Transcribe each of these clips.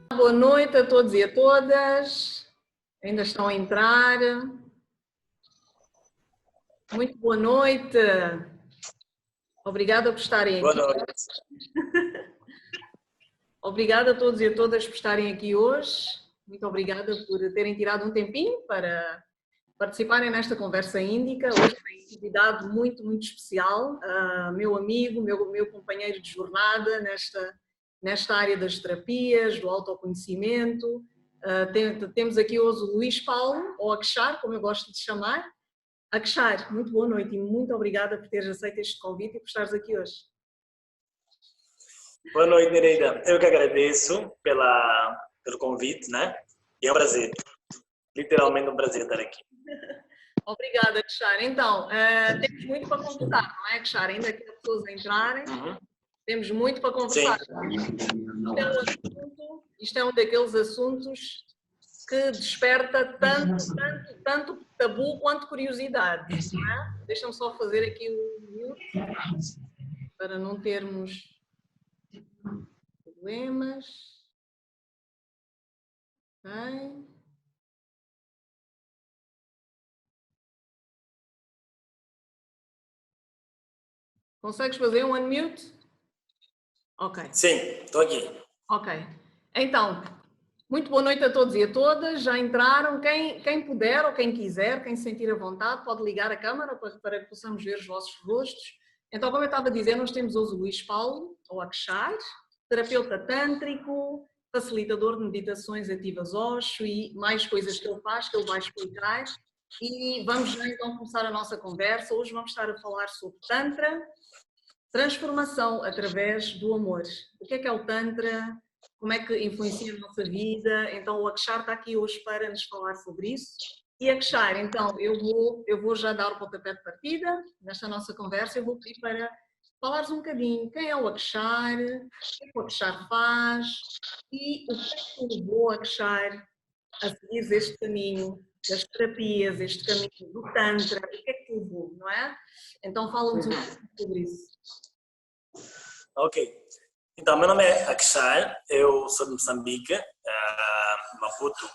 Boa noite a todos e a todas. Ainda estão a entrar. Muito boa noite. Obrigada por estarem aqui. Boa noite. Obrigada a todos e a todas por estarem aqui hoje. Muito obrigada por terem tirado um tempinho para participarem nesta conversa índica. Hoje tem um convidado muito, muito especial, meu amigo, meu companheiro de jornada nesta área das terapias, do autoconhecimento. Temos aqui hoje o Luís Paulo, ou Akshar, como eu gosto de chamar. Akshar, muito boa noite e muito obrigada por teres aceito este convite e por estares aqui hoje. Boa noite, Nereida. Eu que agradeço pelo convite, né? E é um prazer, literalmente um prazer estar aqui. Obrigada, Akshar. Então, temos muito para conversar, não é, Akshar? Ainda que as pessoas entrarem, temos muito para conversar. Isto é um daqueles assuntos que desperta tanto tabu quanto curiosidade, não é? Deixa-me só fazer aqui o mute para não termos problemas. Ok. Consegues fazer um unmute? Ok. Sim, estou aqui. Ok. Então, muito boa noite a todos e a todas. Já entraram. Quem puder ou quem quiser, quem se sentir à vontade, pode ligar a câmara para que possamos ver os vossos rostos. Então, como eu estava a dizer, nós temos hoje o Luís Paulo, ou Akshar, terapeuta tântrico, facilitador de meditações ativas Osho e mais coisas que ele faz, que ele vai explicar. E vamos já então começar a nossa conversa. Hoje vamos estar a falar sobre Tantra, transformação através do amor. O que é o Tantra? Como é que influencia a nossa vida? Então o Akshar está aqui hoje para nos falar sobre isso. E Akshar, então eu vou já dar o pontapé de partida nesta nossa conversa. Eu vou pedir para falares um bocadinho quem é o Akshar, o que é que o Akshar faz e o que é que levou o Akshar a seguir este caminho das terapias, este caminho do Tantra, o que é que levou, não é? Então fala-nos um pouco sobre isso. Ok. Então, meu nome é Akshar, eu sou de Moçambique, Maputo,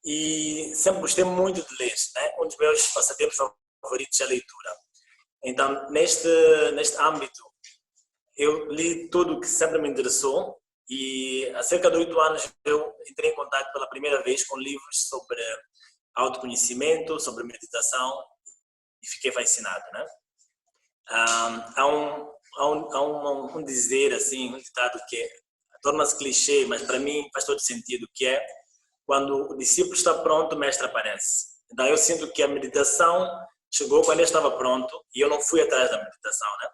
e sempre gostei muito de ler, né? Um dos meus passatempos favoritos é a leitura. Então, neste âmbito, eu li tudo que sempre me interessou e há cerca de 8 anos eu entrei em contato pela primeira vez com livros sobre autoconhecimento, sobre meditação e fiquei fascinado, né? Há um dizer assim, um ditado que torna-se clichê, mas para mim faz todo sentido, que é quando o discípulo está pronto, o mestre aparece. Então eu sinto que a meditação chegou quando eu estava pronto e eu não fui atrás da meditação, né?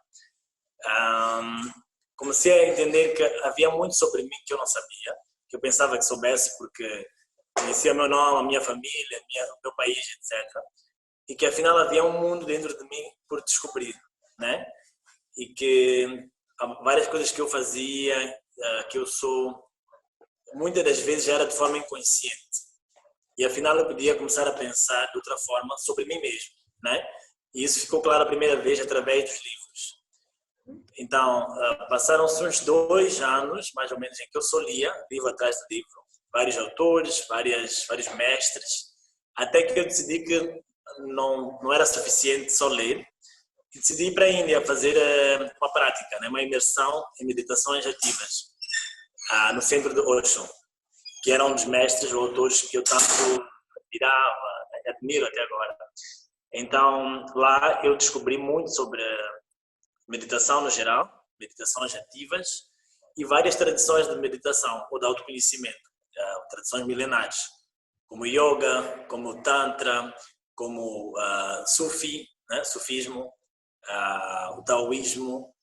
Comecei a entender que havia muito sobre mim que eu não sabia, que eu pensava que soubesse porque conhecia meu nome, a minha família, o meu país, etc. E que afinal havia um mundo dentro de mim por descobrir, né? E que há várias coisas que eu fazia, que eu sou, muitas das vezes já era de forma inconsciente. E afinal eu podia começar a pensar de outra forma sobre mim mesmo, né? E isso ficou claro a primeira vez através dos livros. Então, passaram-se uns 2 anos, mais ou menos, em que eu só lia, livro atrás de livro, vários autores, vários mestres, até que eu decidi que não era suficiente só ler, e decidi ir para a Índia fazer uma prática, né, uma imersão em meditações ativas, no centro de Osho, que era um dos mestres ou autores que eu tanto admirava, admiro até agora. Então, lá eu descobri muito sobre meditação no geral, meditações ativas e várias tradições de meditação ou de autoconhecimento, tradições milenares, como yoga, como tantra, como sufi, né, sufismo, o taoísmo,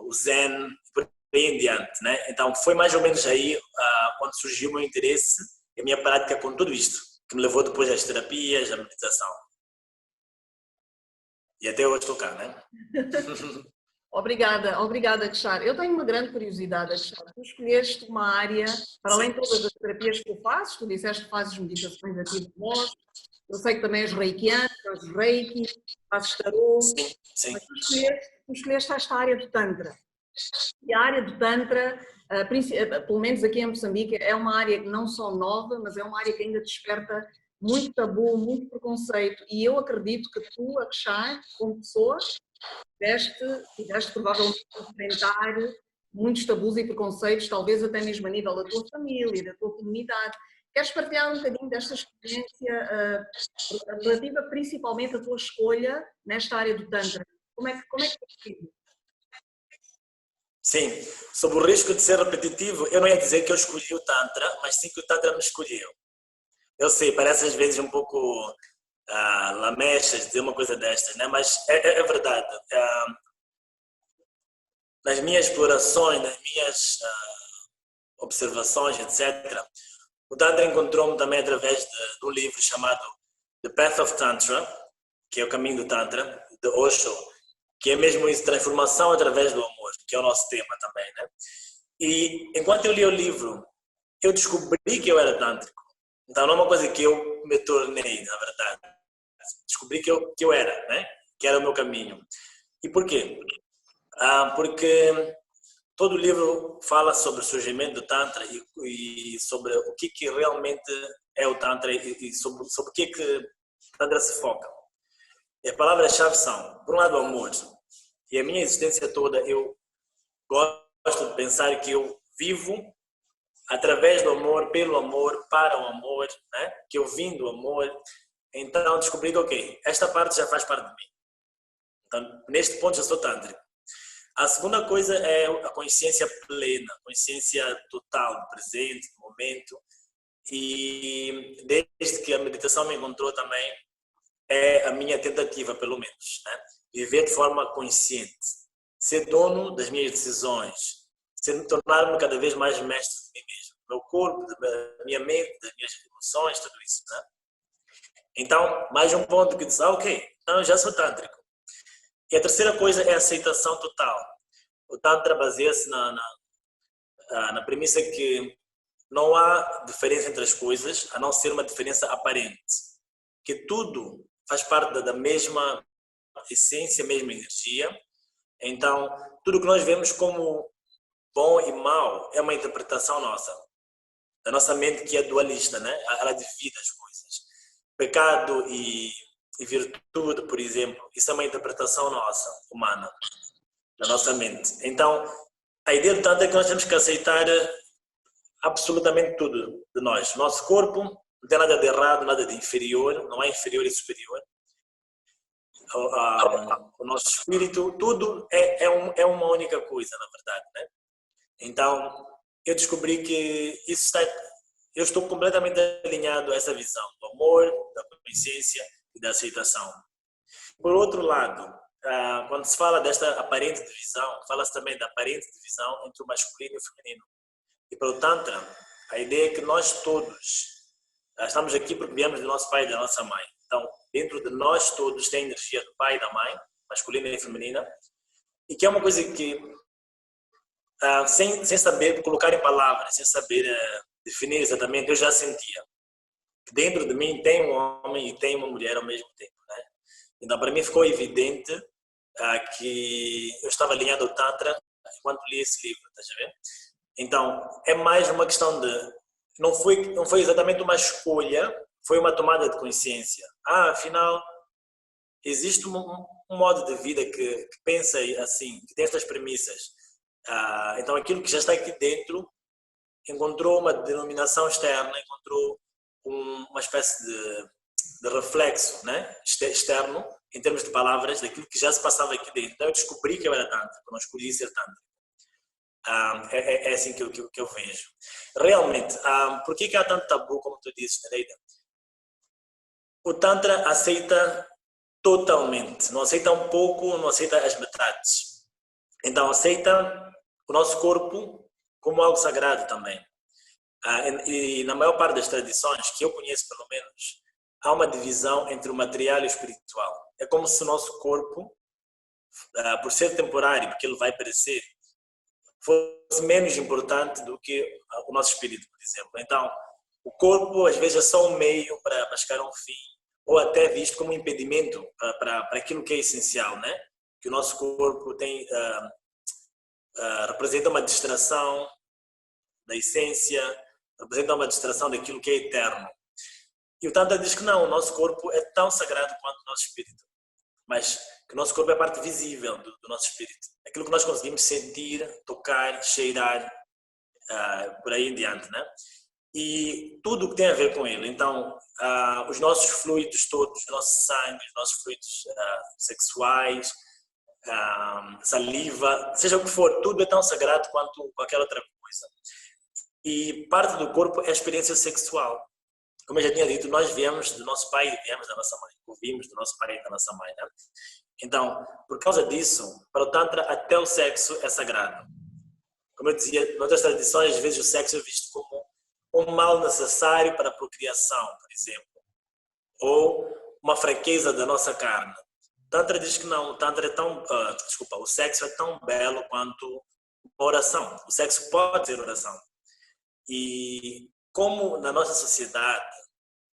o zen, por aí em diante, né? Então foi mais ou menos aí quando surgiu o meu interesse e a minha prática com tudo isto, que me levou depois às terapias, à meditação. E até hoje estou cá, né? Obrigada, obrigada, Kshar. Eu tenho uma grande curiosidade, Kshar. Tu escolheste uma área, para além Sim, de todas as terapias que tu fazes, tu disseste que fazes meditações ativas, eu sei que também és reikiana, fazes reiki, fazes tarô, sim, sim. mas tu escolheste esta área do Tantra. E a área do Tantra, pelo menos aqui em Moçambique, é uma área que não só nova, mas é uma área que ainda desperta muito tabu, muito preconceito. E eu acredito que tu, a Kshar, como pessoa, tiveste provavelmente enfrentar muitos tabus e preconceitos, talvez até mesmo a nível da tua família, da tua comunidade. Queres partilhar um bocadinho desta experiência relativa principalmente à tua escolha nesta área do Tantra? Como é que foi? Sim, sobre o risco de ser repetitivo, eu não ia dizer que eu escolhi o Tantra, mas sim que o Tantra me escolheu. Eu sei, parece às vezes um pouco lamechas dizer uma coisa destas, né? Mas é verdade. Nas minhas explorações, nas minhas observações, etc., o Tantra encontrou-me também através de um livro chamado The Path of Tantra, que é o caminho do Tantra, de Osho, que é mesmo isso, transformação através do amor, que é o nosso tema também, né? E enquanto eu li o livro, eu descobri que eu era tântrico. Então não é uma coisa que eu me tornei, na verdade. Descobri que eu era, né? Que era o meu caminho. E por quê? Porque todo o livro fala sobre o surgimento do Tantra e sobre o que realmente é o Tantra e sobre o que o Tantra se foca. E as palavras-chave são, por um lado, o amor. E a minha existência toda, eu gosto de pensar que eu vivo através do amor, pelo amor, para o amor, né? Que eu vim do amor. Então descobri que, ok, esta parte já faz parte de mim. Então, neste ponto já sou tântrico. A segunda coisa é a consciência plena, a consciência total, do presente, do momento. E desde que a meditação me encontrou também, é a minha tentativa, pelo menos, né? Viver de forma consciente, ser dono das minhas decisões, tornar-me cada vez mais mestre de mim mesmo, do meu corpo, da minha mente, das minhas emoções, tudo isso, né? Então, mais um ponto que diz, ok, então eu já sou tântrico. E a terceira coisa é a aceitação total. O Tantra baseia-se na premissa que não há diferença entre as coisas, a não ser uma diferença aparente. Que tudo faz parte da mesma essência, mesma energia. Então, tudo que nós vemos como bom e mau é uma interpretação nossa, da nossa mente que é dualista, né? Ela divide as coisas. Pecado e virtude, por exemplo, isso é uma interpretação nossa, humana, da nossa mente. Então, a ideia do Tantra é que nós temos que aceitar absolutamente tudo de nós. Nosso corpo não tem nada de errado, nada de inferior, não é inferior e superior. O nosso espírito, tudo é uma única coisa, na verdade, né? Então, eu descobri que eu estou completamente alinhado a essa visão do amor, da consciência e da aceitação. Por outro lado, quando se fala desta aparente divisão, fala-se também da aparente divisão entre o masculino e o feminino. E para o Tantra, a ideia é que nós todos estamos aqui porque viemos do nosso pai e da nossa mãe. Então, dentro de nós todos tem a energia do pai e da mãe, masculina e feminina, e que é uma coisa que, sem saber colocar em palavras, sem saber definir exatamente, eu já sentia que dentro de mim tem um homem e tem uma mulher ao mesmo tempo, né? Então, para mim ficou evidente que eu estava alinhado ao Tantra enquanto li esse livro, estás a ver? Então, é mais uma questão de... Não foi exatamente uma escolha, foi uma tomada de consciência. Afinal, existe um modo de vida que pensa assim, que tem estas premissas. Então, aquilo que já está aqui dentro encontrou uma denominação externa, encontrou uma espécie de reflexo, né? Externo, em termos de palavras, daquilo que já se passava aqui dentro. Então, eu descobri que eu era tântrico, eu não escolhi ser tântrico. É assim que eu vejo. Realmente, por que há tanto tabu, como tu dizes, Nereida? O Tantra aceita totalmente, não aceita um pouco, não aceita as metades. Então, aceita o nosso corpo como algo sagrado também. E na maior parte das tradições, que eu conheço pelo menos, há uma divisão entre o material e o espiritual. É como se o nosso corpo por ser temporário, porque ele vai perecer, fosse menos importante do que o nosso espírito, por exemplo. Então, o corpo às vezes é só um meio para chegar a um fim, ou até visto como um impedimento para aquilo que é essencial, né? Que o nosso corpo tem, representa uma distração da essência, representa uma distração daquilo que é eterno. E o Tantra diz que não, o nosso corpo é tão sagrado quanto o nosso espírito, mas que o nosso corpo é a parte visível do nosso espírito, aquilo que nós conseguimos sentir, tocar, cheirar, por aí em diante, né? E tudo o que tem a ver com ele. Então, os nossos fluidos todos, o nosso sangue, os nossos fluidos sexuais, saliva, seja o que for, tudo é tão sagrado quanto qualquer outra coisa. E parte do corpo é a experiência sexual. Como eu já tinha dito, nós viemos do nosso pai e viemos da nossa mãe, ouvimos do nosso pai e da nossa mãe, né? Então, por causa disso, para o Tantra, até o sexo é sagrado. Como eu dizia, em outras tradições, às vezes o sexo é visto como um mal necessário para a procriação, por exemplo, ou uma fraqueza da nossa carne. O Tantra diz que não, o Tantra é tão, o sexo é tão belo quanto a oração. O sexo pode ser oração. E como na nossa sociedade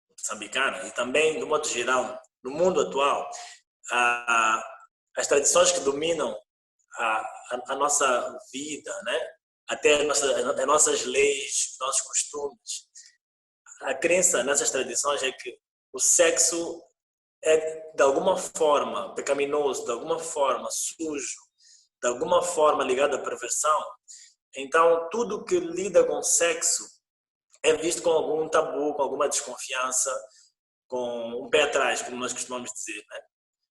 moçambicana, e também, de modo geral, no mundo atual, as tradições que dominam a nossa vida, né? Até as nossas leis, os nossos costumes, a crença nessas tradições é que o sexo é, de alguma forma, pecaminoso, de alguma forma, sujo, de alguma forma ligado à perversão. Então, tudo que lida com sexo é visto com algum tabu, com alguma desconfiança, com um pé atrás, como nós costumamos dizer, né?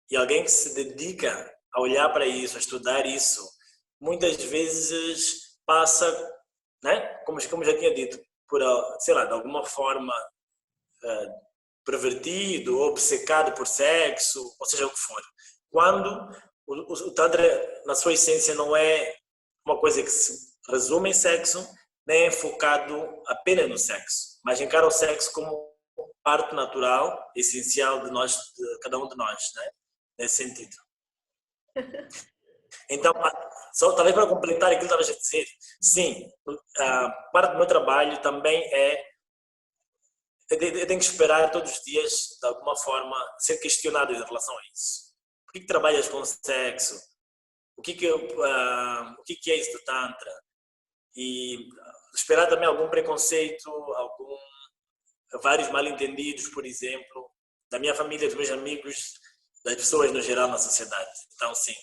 E alguém que se dedica a olhar para isso, a estudar isso, muitas vezes passa, né? Como já tinha dito, por, sei lá, de alguma forma pervertido, obcecado por sexo, ou seja o que for. Quando o Tantra, na sua essência, não é uma coisa que se resume em sexo, nem é focado apenas no sexo, mas encara o sexo como parte natural, essencial de nós, de cada um de nós, né? Nesse sentido. Então, só talvez para completar aquilo que estava a dizer, sim, parte do meu trabalho também eu tenho que esperar todos os dias, de alguma forma, ser questionado em relação a isso. Por que trabalhas com sexo? O que é isso do Tantra? E esperar também algum preconceito, vários mal-entendidos, por exemplo, da minha família, dos meus amigos, das pessoas no geral na sociedade. Então, sim.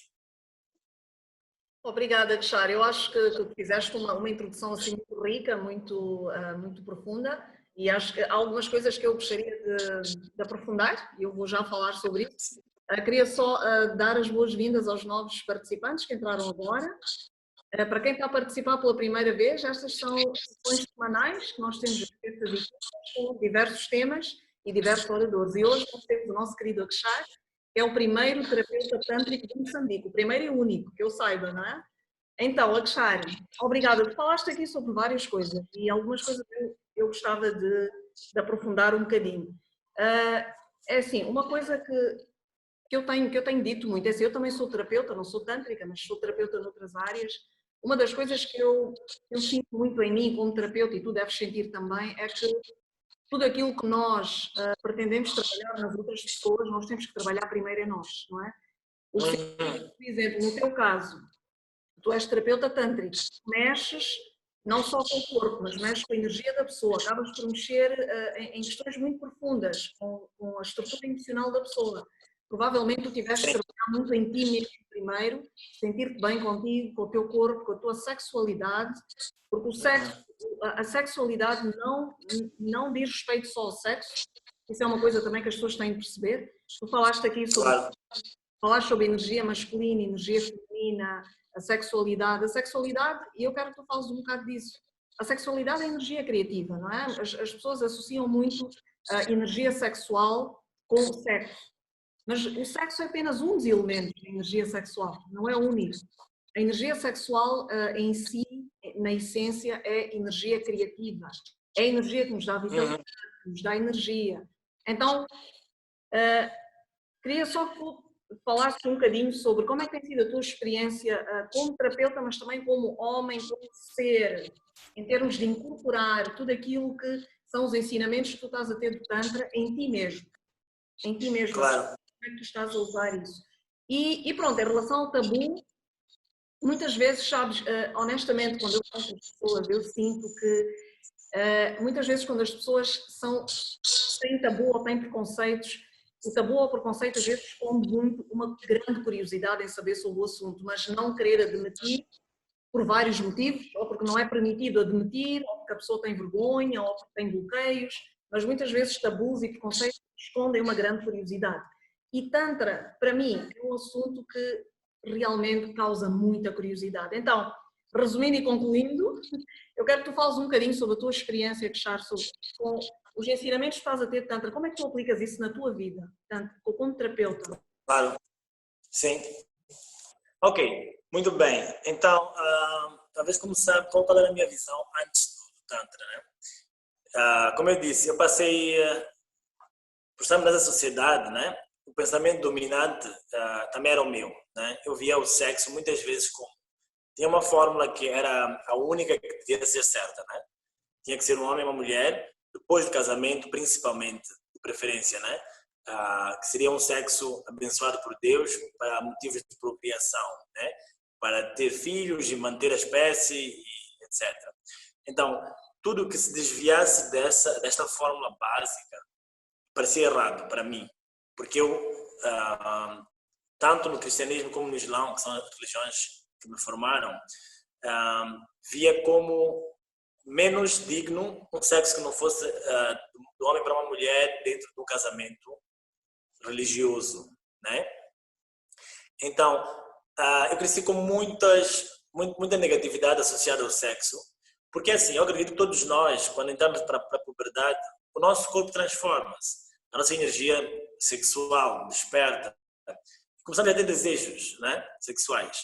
Obrigada, Kshar. Eu acho que fizeste uma introdução assim muito rica, muito profunda, e acho que há algumas coisas que eu gostaria de aprofundar, e eu vou já falar sobre isso. Queria só dar as boas-vindas aos novos participantes que entraram agora. Para quem está a participar pela primeira vez, estas são sessões semanais que nós temos com diversos temas e diversos oradores. E hoje nós temos o nosso querido Akshar, que é o primeiro terapeuta tântrico de Moçambique, o primeiro e único, que eu saiba, não é? Então, Akshar, obrigada. Tu falaste aqui sobre várias coisas e algumas coisas eu gostava de aprofundar um bocadinho. É assim, uma coisa que eu tenho dito muito, é assim, eu também sou terapeuta, não sou tântrica, mas sou terapeuta noutras áreas. Uma das coisas que eu sinto muito em mim como terapeuta, e tu deves sentir também, é que tudo aquilo que nós pretendemos trabalhar nas outras pessoas, nós temos que trabalhar primeiro em nós, não é? O que, por exemplo, no teu caso, tu és terapeuta tântrico, mexes não só com o corpo, mas mexes com a energia da pessoa, acabas por mexer em questões muito profundas, com a estrutura emocional da pessoa. Provavelmente tu tiveste que trabalhar muito em ti mesmo primeiro, sentir-te bem contigo, com o teu corpo, com a tua sexualidade, porque o sexo, a sexualidade não diz respeito só ao sexo, isso é uma coisa também que as pessoas têm de perceber. Tu falaste aqui sobre energia masculina, energia feminina, a sexualidade, e eu quero que tu fales um bocado disso. A sexualidade é energia criativa, não é? As pessoas associam muito a energia sexual com o sexo. Mas o sexo é apenas um dos elementos da energia sexual, não é o único. A energia sexual em si, na essência, é energia criativa. É a energia que nos dá vitalidade, que nos dá energia. Então, queria só que tu falaste um bocadinho sobre como é que tem sido a tua experiência como terapeuta, mas também como homem, como ser, em termos de incorporar tudo aquilo que são os ensinamentos que tu estás a ter do Tantra em ti mesmo. Em ti mesmo, como Claro, é que tu estás a usar isso? E pronto, em relação ao tabu, muitas vezes, sabes, honestamente, quando eu falo com as pessoas, eu sinto que muitas vezes quando as pessoas têm tabu ou têm preconceitos, o tabu ou o preconceito às vezes esconde muito uma grande curiosidade em saber sobre o assunto, mas não querer admitir por vários motivos, ou porque não é permitido admitir, ou porque a pessoa tem vergonha, ou porque tem bloqueios, mas muitas vezes tabus e preconceitos escondem uma grande curiosidade. E Tantra, para mim, é um assunto que realmente causa muita curiosidade. Então, resumindo e concluindo, eu quero que tu fales um bocadinho sobre a tua experiência, Kshar, com os ensinamentos que estás a ter de Tantra. Como é que tu aplicas isso na tua vida, tanto como terapeuta? claro, sim. Ok, muito bem. Então, talvez começar qual era a minha visão antes do Tantra, né? Como eu disse, eu passei por estar nessa sociedade, né? O pensamento dominante também era o meu, né? Eu via o sexo muitas vezes como tinha uma fórmula que era a única que devia ser certa, né? Tinha que ser um homem e uma mulher depois do casamento, principalmente, de preferência, né? Que seria um sexo abençoado por Deus para motivos de procriação, né? Para ter filhos e manter a espécie, e etc. Então, tudo que se desviasse desta fórmula básica parecia errado para mim, porque eu, tanto no cristianismo como no islão, que são as religiões que me formaram, via como menos digno um sexo que não fosse do homem para uma mulher dentro do casamento religioso, né? Então, eu cresci com muita negatividade associada ao sexo, porque assim, eu acredito que todos nós, quando entramos para a puberdade, o nosso corpo transforma-se, a nossa energia sexual desperta, começamos a ter desejos, né, sexuais.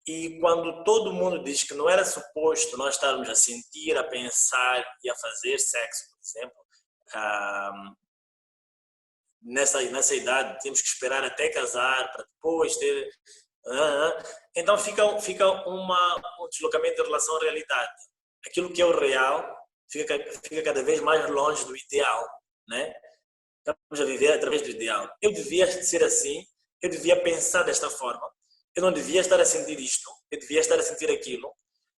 E quando todo mundo diz que não era suposto nós estarmos a sentir, a pensar e a fazer sexo, por exemplo, nessa idade temos que esperar até casar para depois ter. Então fica um deslocamento em relação à realidade. Aquilo que é o real fica cada vez mais longe do ideal, né? Estamos a viver através do ideal. Eu devia ser assim, eu devia pensar desta forma, eu não devia estar a sentir isto, eu devia estar a sentir aquilo,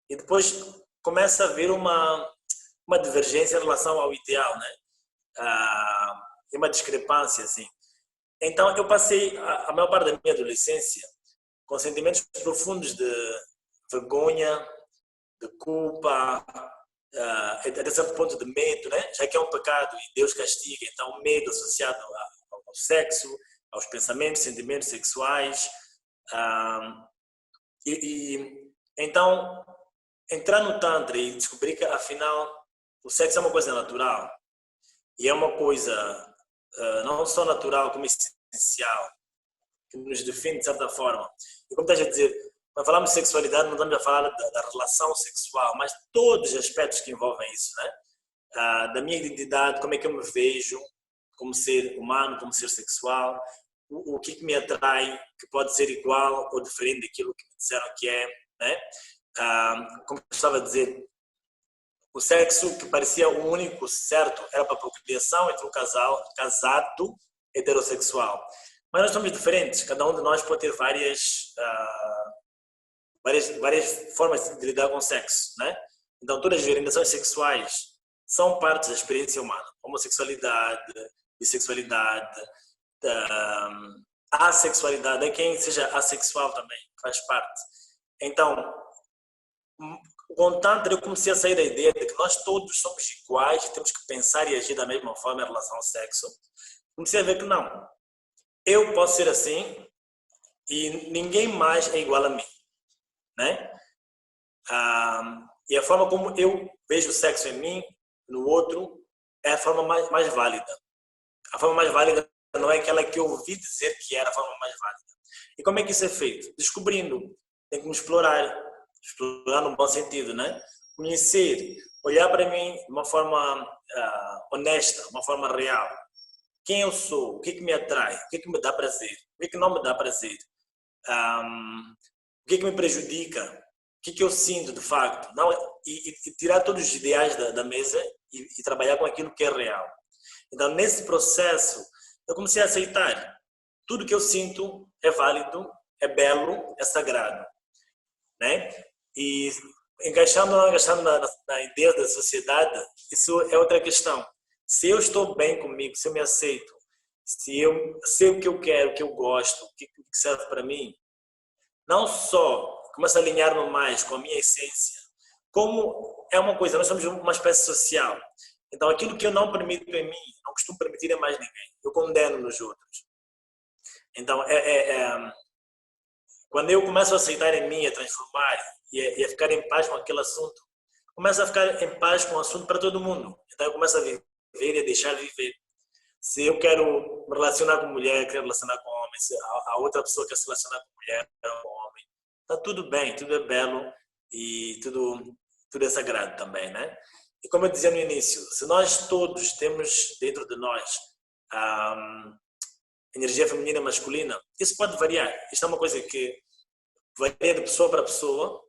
e depois começa a haver uma divergência em relação ao ideal, né? Tem uma discrepância, assim. Então, eu passei a maior parte da minha adolescência com sentimentos profundos de vergonha, de culpa, até certo ponto de medo, né? Já que é um pecado e Deus castiga, então medo associado ao sexo, aos pensamentos, sentimentos sexuais. Então, entrar no Tantra e descobrir que, afinal, o sexo é uma coisa natural e é uma coisa não só natural como essencial, que nos define de certa forma. E como estás a dizer, quando falamos de sexualidade, não estamos a falar da relação sexual, mas todos os aspectos que envolvem isso, né? Da minha identidade, como é que eu me vejo como ser humano, como ser sexual, o que me atrai, que pode ser igual ou diferente daquilo que me disseram que é, né? Como eu estava a dizer, o sexo que parecia o único certo era para a procriação entre o casado heterossexual. Mas nós somos diferentes, cada um de nós pode ter várias formas de lidar com o sexo, né? Então todas as orientações sexuais são partes da experiência humana. Homossexualidade, bissexualidade, assexualidade, é quem seja assexual também, faz parte. Então, com o Tantra eu comecei a sair da ideia de que nós todos somos iguais e temos que pensar e agir da mesma forma em relação ao sexo. Comecei a ver que não. Eu posso ser assim e ninguém mais é igual a mim, né? E a forma como eu vejo o sexo em mim, no outro, é a forma mais válida. A forma mais válida não é aquela que eu ouvi dizer que era a forma mais válida. E como é que isso é feito? Descobrindo. Tem que me explorar no bom sentido, né? Conhecer, olhar para mim de uma forma honesta, uma forma real. quem eu sou, o que é que me atrai, o que é que me dá prazer, o que é que não me dá prazer, o que é que me prejudica, o que é que eu sinto de facto, não, e tirar todos os ideais da mesa e trabalhar com aquilo que é real. Então, nesse processo, eu comecei a aceitar tudo que eu sinto é válido, é belo, é sagrado, né? E encaixando ou não encaixando na ideia da sociedade, isso é outra questão. Se eu estou bem comigo, se eu me aceito, se eu sei o que eu quero, o que eu gosto, o que serve para mim, não só começo a alinhar-me mais com a minha essência, como é uma coisa, nós somos uma espécie social. Então, aquilo que eu não permito em mim, não costumo permitir em mais ninguém. Eu condeno nos outros. Então, quando eu começo a aceitar em mim, a transformar e a ficar em paz com aquele assunto, começo a ficar em paz com o assunto para todo mundo. Então, eu começo a viver e a deixar viver. Se eu quero me relacionar com mulher, quero relacionar com homem, se a outra pessoa quer se relacionar com mulher ou com homem, está tudo bem, tudo é belo e tudo é sagrado também, né? E como eu dizia no início, se nós todos temos dentro de nós a energia feminina e masculina, isso pode variar. Isto é uma coisa que varia de pessoa para pessoa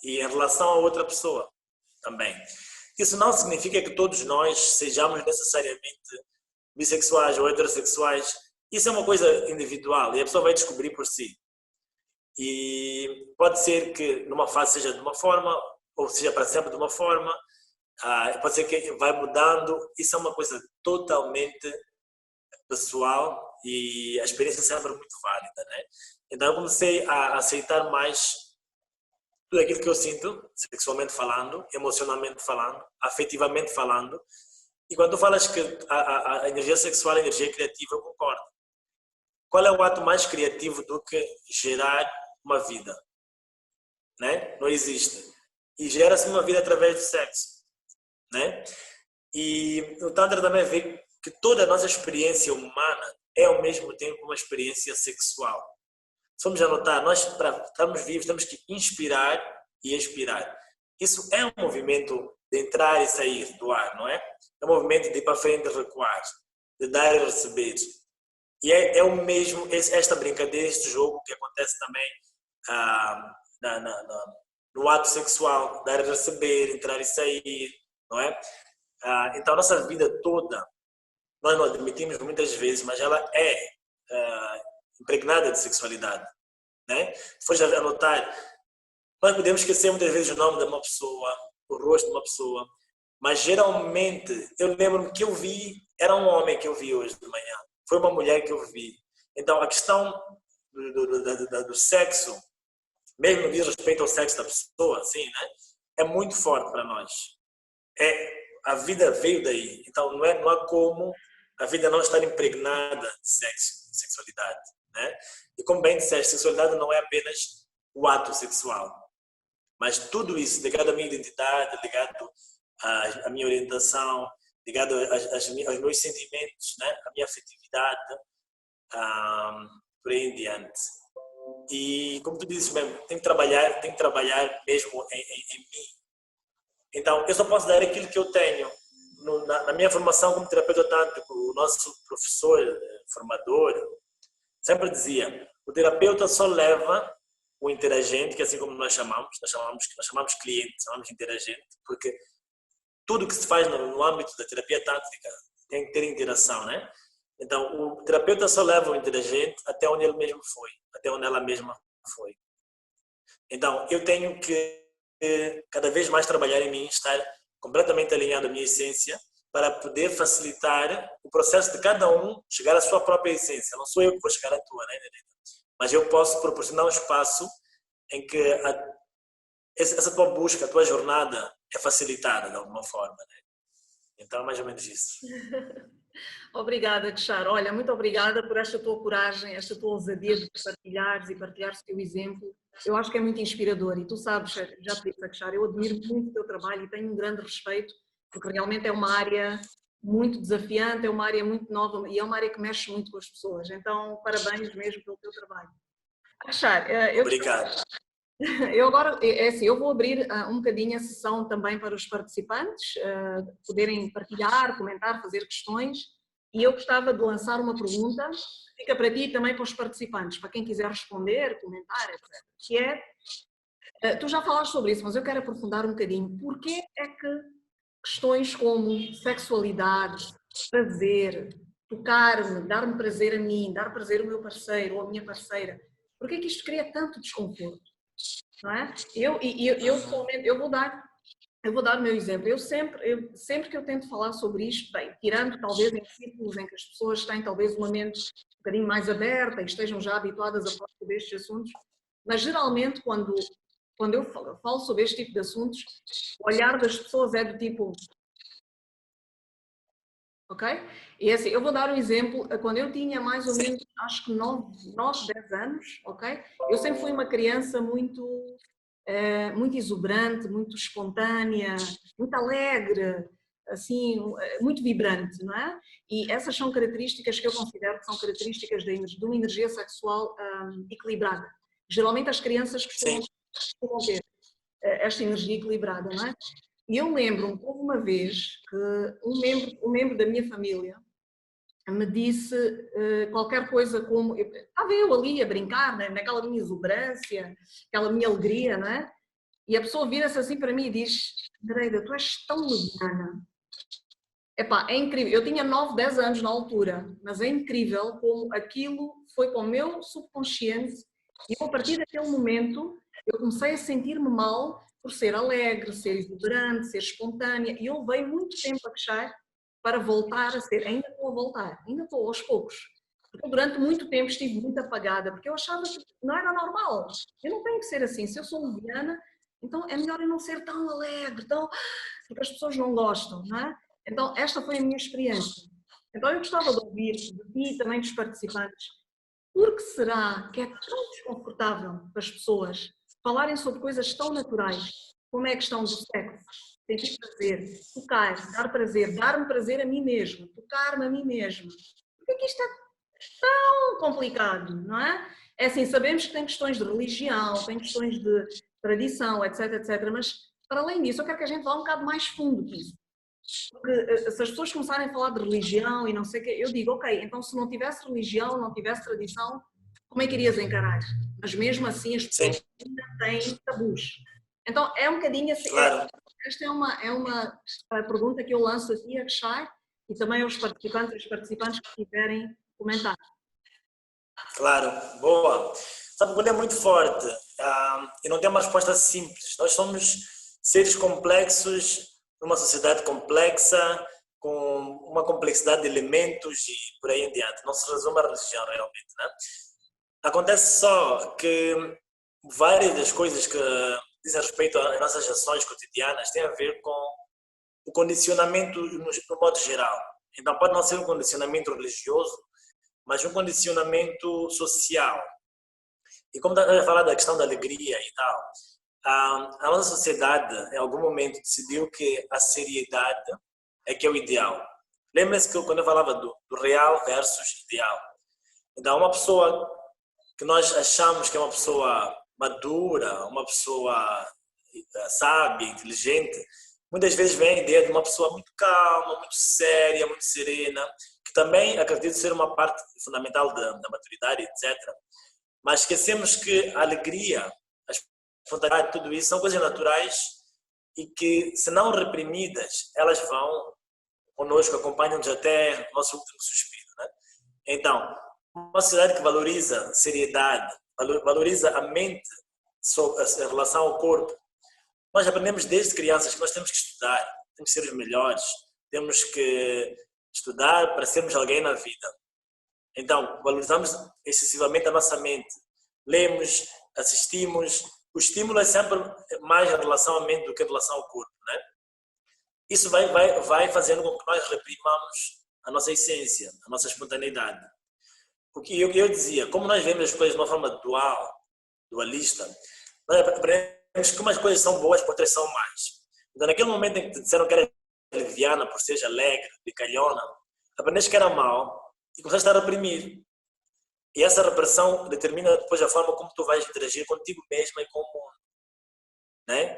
e em relação a outra pessoa também. Isso não significa que todos nós sejamos necessariamente bissexuais ou heterossexuais. Isso é uma coisa individual e a pessoa vai descobrir por si. E pode ser que numa fase seja de uma forma, ou seja para sempre de uma forma, pode ser que vai mudando. Isso é uma coisa totalmente pessoal e a experiência sempre é muito válida, né? Então eu comecei a aceitar mais tudo aquilo que eu sinto, sexualmente falando, emocionalmente falando, afetivamente falando. E quando tu falas que a energia sexual é energia criativa, eu concordo. Qual é o ato mais criativo do que gerar uma vida? Né? Não existe. E gera-se uma vida através do sexo. Né? E o Tantra também vê que toda a nossa experiência humana é ao mesmo tempo uma experiência sexual. Se formos a notar, nós para estarmos vivos temos que inspirar e expirar. Isso é um movimento de entrar e sair do ar, não é? É um movimento de ir para frente e recuar, de dar e receber. E é o mesmo, esta brincadeira, este jogo que acontece também no ato sexual, dar e receber, entrar e sair, não é? Então a nossa vida toda, nós não admitimos muitas vezes, mas ela é impregnada de sexualidade, né? Se for já anotar, nós podemos esquecer muitas vezes o nome de uma pessoa, o rosto de uma pessoa, mas geralmente eu lembro-me que eu vi, era um homem que eu vi hoje de manhã, foi uma mulher que eu vi. Então a questão do sexo, mesmo no que diz respeito ao sexo da pessoa, assim, né? É muito forte para nós. A vida veio daí, então não há como a vida não estar impregnada de sexo, de sexualidade, né? E como bem disseste, sexualidade não é apenas o ato sexual, mas tudo isso ligado à minha identidade, ligado à minha orientação, ligado aos meus sentimentos, né? À minha afetividade, por aí em diante. E como tu dizes mesmo, tenho que trabalhar mesmo em mim. Então, eu só posso dar aquilo que eu tenho. Na minha formação como terapeuta tântrico, o nosso professor, formador, sempre dizia, o terapeuta só leva o interagente, que é assim como nós chamamos cliente, chamamos interagente, porque tudo que se faz no âmbito da terapia tântrica tem que ter interação, né? Então, o terapeuta só leva o interagente até onde ele mesmo foi, até onde ela mesma foi. Então, eu tenho que cada vez mais trabalhar em mim, estar completamente alinhado à minha essência, para poder facilitar o processo de cada um chegar à sua própria essência. Não sou eu que vou chegar à tua, né, Nerida? Mas eu posso proporcionar um espaço em que essa tua busca, a tua jornada é facilitada de alguma forma, né? Então, é mais ou menos isso. Obrigada, Kshar. Olha, muito obrigada por esta tua coragem, esta tua ousadia de partilhares o teu exemplo. Eu acho que é muito inspirador e tu sabes, já te disse, Kshar, eu admiro muito o teu trabalho e tenho um grande respeito, porque realmente é uma área muito desafiante, é uma área muito nova e é uma área que mexe muito com as pessoas. Então, parabéns mesmo pelo teu trabalho. Kshar, Obrigado. eu agora, é assim, eu vou abrir um bocadinho a sessão também para os participantes poderem partilhar, comentar, fazer questões. E eu gostava de lançar uma pergunta, fica para ti e também para os participantes, para quem quiser responder, comentar, etc. Que é, tu já falaste sobre isso, mas eu quero aprofundar um bocadinho. Porquê é que questões como sexualidade, prazer, tocar-me, dar-me prazer a mim, dar prazer ao meu parceiro ou à minha parceira, porquê é que isto cria tanto desconforto? Não é? Pessoalmente, eu vou dar o meu exemplo. Sempre que eu tento falar sobre isto, bem, tirando talvez em círculos em que as pessoas têm talvez uma mente um bocadinho mais aberta e estejam já habituadas a falar sobre estes assuntos, mas geralmente quando eu falo sobre este tipo de assuntos, o olhar das pessoas é do tipo, ok? E assim, eu vou dar um exemplo, quando eu tinha mais ou menos, acho que 9, 10 anos, ok? Eu sempre fui uma criança muito exuberante, muito espontânea, muito alegre, assim, muito vibrante, não é? E essas são características que eu considero que são características de uma energia sexual equilibrada. Geralmente as crianças costumam ter esta energia equilibrada, não é? E eu lembro-me, houve uma vez que um membro da minha família me disse qualquer coisa como, estava eu ali a brincar, né, naquela minha exuberância, aquela minha alegria, não é? E a pessoa vira-se assim para mim e diz, Nereida, tu és tão leviana. Epá, é incrível, eu tinha 9, 10 anos na altura, mas é incrível como aquilo foi para o meu subconsciente e eu, a partir daquele momento eu comecei a sentir-me mal por ser alegre, ser exuberante, ser espontânea e eu levei muito tempo a crescer para voltar a ser, ainda estou a voltar, ainda estou aos poucos. Porque durante muito tempo estive muito apagada, porque eu achava que não era normal. Eu não tenho que ser assim, se eu sou leviana, então é melhor eu não ser tão alegre, porque as pessoas não gostam, não é? Então, esta foi a minha experiência. Então, eu gostava de ouvir de ti e também dos participantes, por que será que é tão desconfortável para as pessoas falarem sobre coisas tão naturais como é a questão do sexo, sentir prazer, tocar, dar-me prazer a mim mesmo, tocar-me a mim mesmo? Por que isto é tão complicado, não é? É assim, sabemos que tem questões de religião, tem questões de tradição, etc, etc, mas para além disso, eu quero que a gente vá um bocado mais fundo que isso. Porque se as pessoas começarem a falar de religião e não sei o quê, eu digo, ok, então se não tivesse religião, não tivesse tradição, como é que irias encarar? Mas mesmo assim as pessoas ainda têm tabus. Então é um bocadinho assim, Claro. esta é uma pergunta que eu lanço a ti, a Kshai, e também aos participantes que quiserem comentar. Claro, boa. Sabe, o é muito forte e não tem uma resposta simples. Nós somos seres complexos numa sociedade complexa, com uma complexidade de elementos e por aí em diante. Não se resume à religião realmente, né? Acontece só que várias das coisas que dizem respeito às nossas ações cotidianas têm a ver com o condicionamento no modo geral. Então pode não ser um condicionamento religioso, mas um condicionamento social. E como está a falar da questão da alegria e tal, a nossa sociedade em algum momento decidiu que a seriedade é que é o ideal. Lembra-se que quando eu falava do real versus ideal. Então uma pessoa que nós achamos que é uma pessoa madura, uma pessoa sábia, inteligente, muitas vezes vem a ideia de uma pessoa muito calma, muito séria, muito serena, que também acredito ser uma parte fundamental da maturidade, etc. Mas esquecemos que a alegria, a espontaneidade, tudo isso são coisas naturais e que, se não reprimidas, elas vão conosco, acompanham-nos até o nosso último suspiro, né? Então, uma sociedade que valoriza seriedade, valoriza a mente em relação ao corpo. Nós aprendemos desde crianças que nós temos que estudar, temos que ser os melhores, temos que estudar para sermos alguém na vida. Então, valorizamos excessivamente a nossa mente. Lemos, assistimos. O estímulo é sempre mais em relação à mente do que em relação ao corpo, né? Isso vai fazendo com que nós reprimamos a nossa essência, a nossa espontaneidade. Porque eu dizia, como nós vemos as coisas de uma forma dualista, nós aprendemos que umas coisas são boas, outras são más. Então, naquele momento em que te disseram que era leviana por ser alegre, brincalhona, aprendeste que era mal e começaste a reprimir. E essa repressão determina depois a forma como tu vais interagir contigo mesma e com o mundo, né?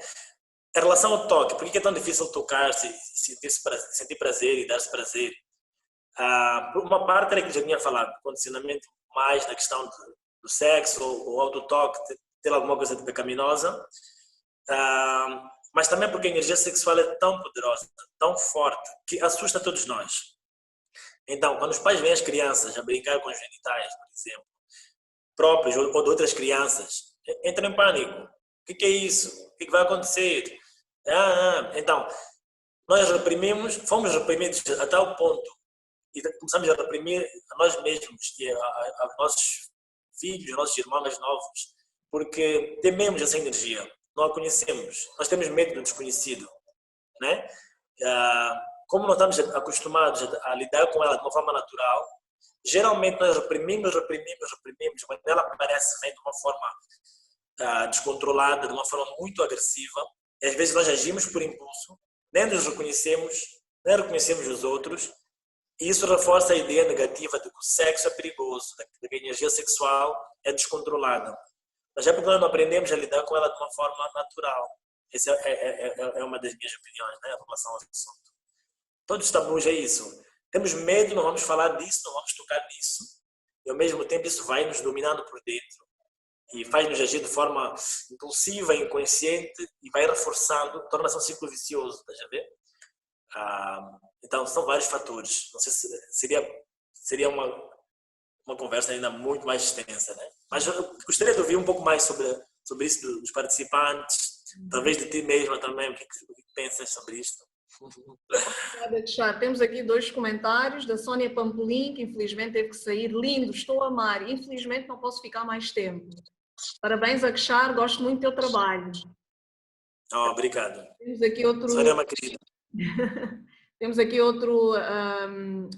Em relação ao toque, por que é tão difícil tocar, sentir prazer e dar-se prazer? Por uma parte era que eu já tinha falado, condicionamento mais na questão do sexo, o autotoque, ter alguma coisa pecaminosa, mas também porque a energia sexual é tão poderosa, tão forte, que assusta todos nós. Então, quando os pais veem as crianças a brincar com os genitais, por exemplo, próprios ou de outras crianças, entram em pânico. O que é isso? O que vai acontecer? Então, nós reprimimos, fomos reprimidos a tal ponto e começamos a reprimir a nós mesmos e aos nossos filhos, aos nossos irmãos mais novos, porque tememos essa energia, não a conhecemos, nós temos medo do desconhecido, né? Como não estamos acostumados a lidar com ela de uma forma natural, geralmente nós reprimimos, quando ela aparece, vem de uma forma descontrolada, de uma forma muito agressiva, e às vezes nós agimos por impulso, nem nos reconhecemos, nem reconhecemos os outros, e isso reforça a ideia negativa de que o sexo é perigoso, de que a energia sexual é descontrolada. Mas é porque nós não aprendemos a lidar com ela de uma forma natural. Essa é uma das minhas opiniões, né, em relação ao assunto. Todos os tabus é isso. Temos medo, não vamos falar disso, não vamos tocar nisso. E ao mesmo tempo isso vai nos dominando por dentro e faz-nos agir de forma impulsiva, inconsciente e vai reforçando, torna-se um ciclo vicioso, estás a ver? Então são vários fatores. Não sei se seria uma conversa ainda muito mais extensa, né? Mas eu gostaria de ouvir um pouco mais sobre isso dos participantes, talvez de ti mesma também, o que pensas sobre isto? Obrigada, Kshar. Temos aqui 2 comentários da Sónia Pampolim, que infelizmente teve que sair. Lindo, estou a amar. Infelizmente não posso ficar mais tempo. Parabéns a Kshar, gosto muito do teu trabalho. Obrigado. Temos aqui outro... Sónia é uma querida. Temos aqui outro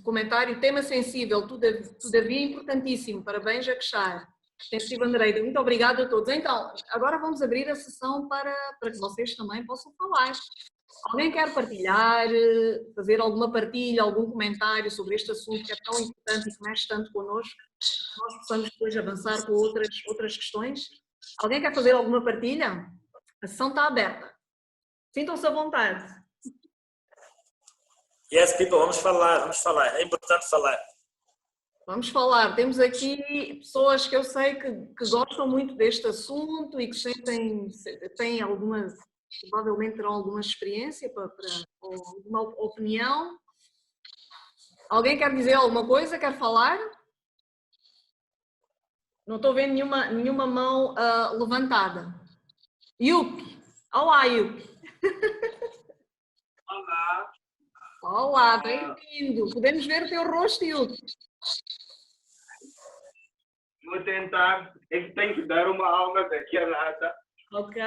comentário. Tema sensível, todavia importantíssimo. Parabéns a Kshar. Extensiva Andreida. Muito obrigada a todos. Então, agora vamos abrir a sessão para que vocês também possam falar. Alguém quer partilhar, fazer alguma partilha, algum comentário sobre este assunto que é tão importante e que mexe tanto connosco, que nós possamos depois avançar com outras questões? Alguém quer fazer alguma partilha? A sessão está aberta. Sintam-se à vontade. Yes, people, vamos falar. É importante falar. Vamos falar. Temos aqui pessoas que eu sei que gostam muito deste assunto e que têm algumas... provavelmente terão alguma experiência ou alguma opinião. Alguém quer dizer alguma coisa? Quer falar? Não estou vendo nenhuma mão levantada. Yuki. Olá, Yuki. Olá. Olá, bem-vindo. Podemos ver o teu rosto, Yuki? Vou tentar. É que tenho que dar uma aula daqui a nada. Ok.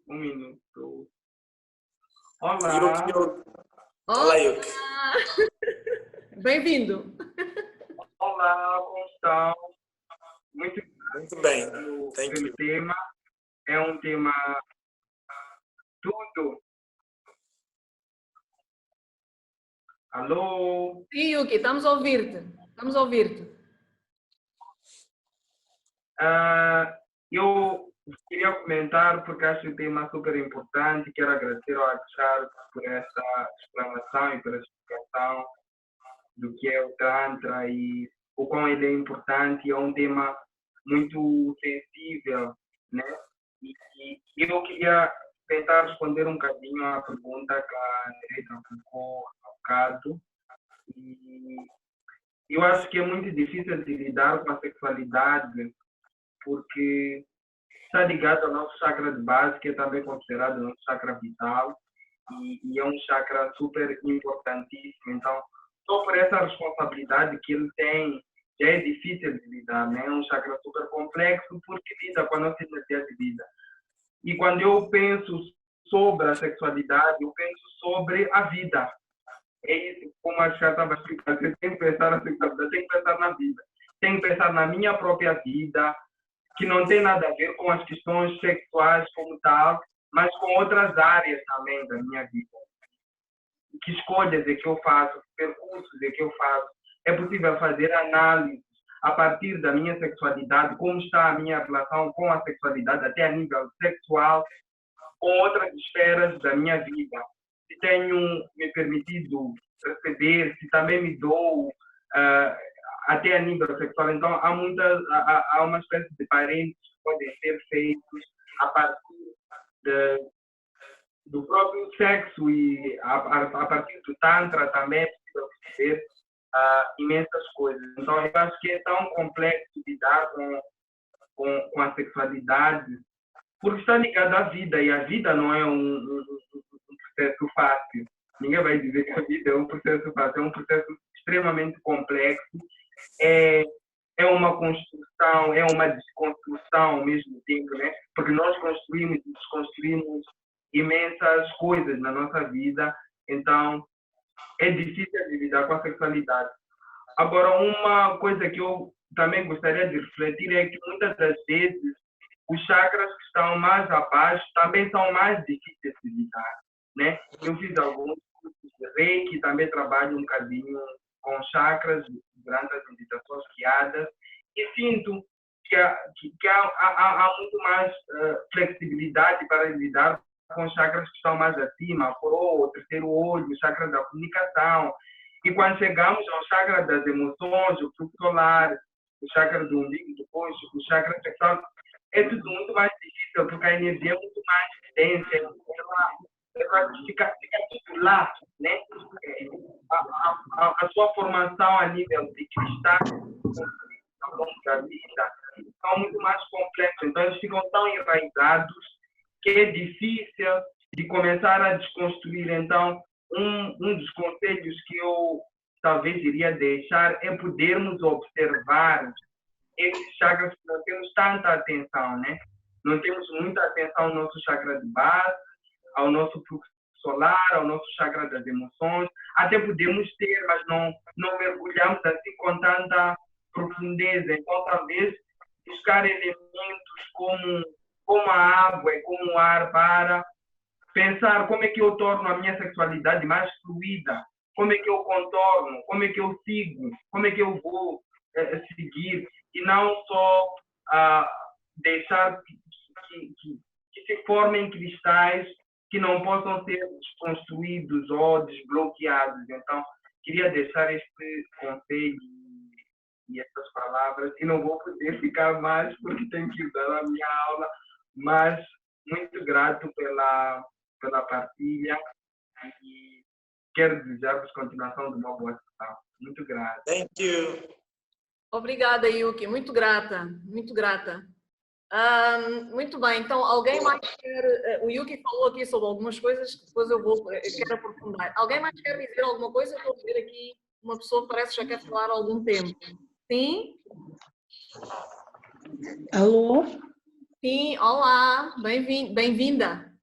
Um minuto. Olá. Olá, Yuki. Bem-vindo. Olá, como estão? Muito bem. O tema é um tema tudo. Alô? Sim, Yuki, estamos a ouvir-te. Eu queria comentar porque acho o tema super importante. Quero agradecer ao Akshar por essa explanação e pela explicação do que é o Tantra e o quão ele é importante. É um tema muito sensível, né? E eu queria tentar responder um bocadinho à pergunta que a Nereida colocou há bocado. E eu acho que é muito difícil de lidar com a sexualidade porque está ligado ao nosso chakra de base, que é também considerado o nosso chakra vital, e é um chakra super importantíssimo. Então, só por essa responsabilidade que ele tem, já é difícil de lidar, né? É um chakra super complexo, porque lida com a nossa energia de vida. E quando eu penso sobre a sexualidade, eu penso sobre a vida. É isso, como a Chá estava explicando, eu tenho que pensar na sexualidade, tenho que pensar na vida. Tenho que pensar na minha própria vida, que não tem nada a ver com as questões sexuais como tal, mas com outras áreas também da minha vida. Que escolhas é que eu faço, que percursos é que eu faço. É possível fazer análise a partir da minha sexualidade, como está a minha relação com a sexualidade, até a nível sexual, com outras esferas da minha vida. se tenho me permitido receber, se também me dou até a nível sexual. Então, há uma espécie de parênteses que podem ser feitos a partir do próprio sexo e a partir do Tantra também é possível perceber imensas coisas. Então, eu acho que é tão complexo lidar com a sexualidade, porque está ligada à vida, e a vida não é um processo fácil. Ninguém vai dizer que a vida é um processo fácil, é um processo extremamente complexo, é uma construção, é uma desconstrução ao mesmo tempo, né? Porque nós construímos e desconstruímos imensas coisas na nossa vida, então é difícil de lidar com a sexualidade. Agora, uma coisa que eu também gostaria de refletir é que muitas das vezes os chakras que estão mais abaixo também são mais difíceis de lidar, né? Eu fiz alguns cursos de Reiki, também trabalho um bocadinho com chakras durante as meditações guiadas e sinto que há muito mais flexibilidade para lidar com chakras que estão mais acima, o terceiro olho, o chakra da comunicação. E quando chegamos ao chakra das emoções, o fluxo solar, o chakra do umbigo, depois o chakra sexual, é tudo muito mais difícil, porque a energia é muito mais densa, ela fica tudo lá, né? A sua formação a nível de cristais ao longo da vida são muito mais complexos, então eles ficam tão enraizados que é difícil de começar a desconstruir. Então, um dos conselhos que eu talvez iria deixar é podermos observar esses chakras que não temos tanta atenção, né? Não temos muita atenção ao nosso chakra de base, ao nosso fluxo solar, ao nosso chakra das emoções. Até podemos ter, mas não mergulhamos assim com tanta profundeza. Então, talvez buscar elementos como a água e como o ar para pensar como é que eu torno a minha sexualidade mais fluida, como é que eu contorno, como é que eu sigo, como é que eu vou seguir, e não só deixar que se formem cristais que não possam ser desconstruídos ou desbloqueados. Então, queria deixar este conselho e essas palavras, e não vou poder ficar mais porque tenho que dar a minha aula, mas muito grato pela partilha e quero desejar-vos continuação de uma boa sessão. Muito grato. Thank you. Obrigada, Yuki. Muito grata, muito grata. Muito bem, então alguém mais quer... O Yuki falou aqui sobre algumas coisas que depois eu quero aprofundar. Alguém mais quer dizer alguma coisa? Eu estou a ver aqui uma pessoa que parece que já quer falar há algum tempo. Sim? Alô? Sim, olá, bem-vinda.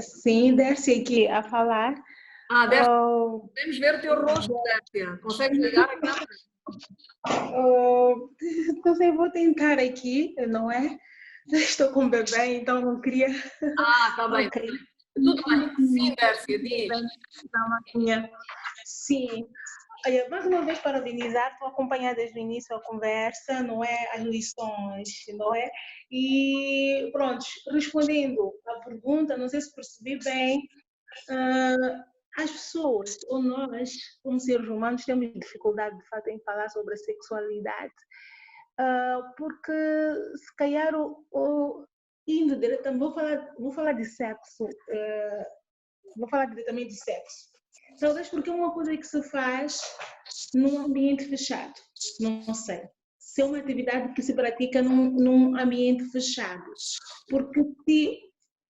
Sim, Dércia aqui a falar. Dércia, podemos ver o teu rosto, Dércia. Consegues ligar a câmera? Não sei, vou tentar aqui, não é? Estou com o bebê, então não queria... Tá bem. Okay. Tudo bem. Sim, Dércia, diz. Sim. Olha, mais uma vez parabenizar, estou acompanhada desde o início a conversa, não é? As lições, não é? E pronto, respondendo à pergunta, não sei se percebi bem, as pessoas, ou nós, como seres humanos, temos dificuldade de fato em falar sobre a sexualidade, porque se calhar, indo diretamente, vou falar de sexo, vou falar diretamente de sexo. Talvez porque é uma coisa que se faz num ambiente fechado, não sei. Se é uma atividade que se pratica num ambiente fechado. Porque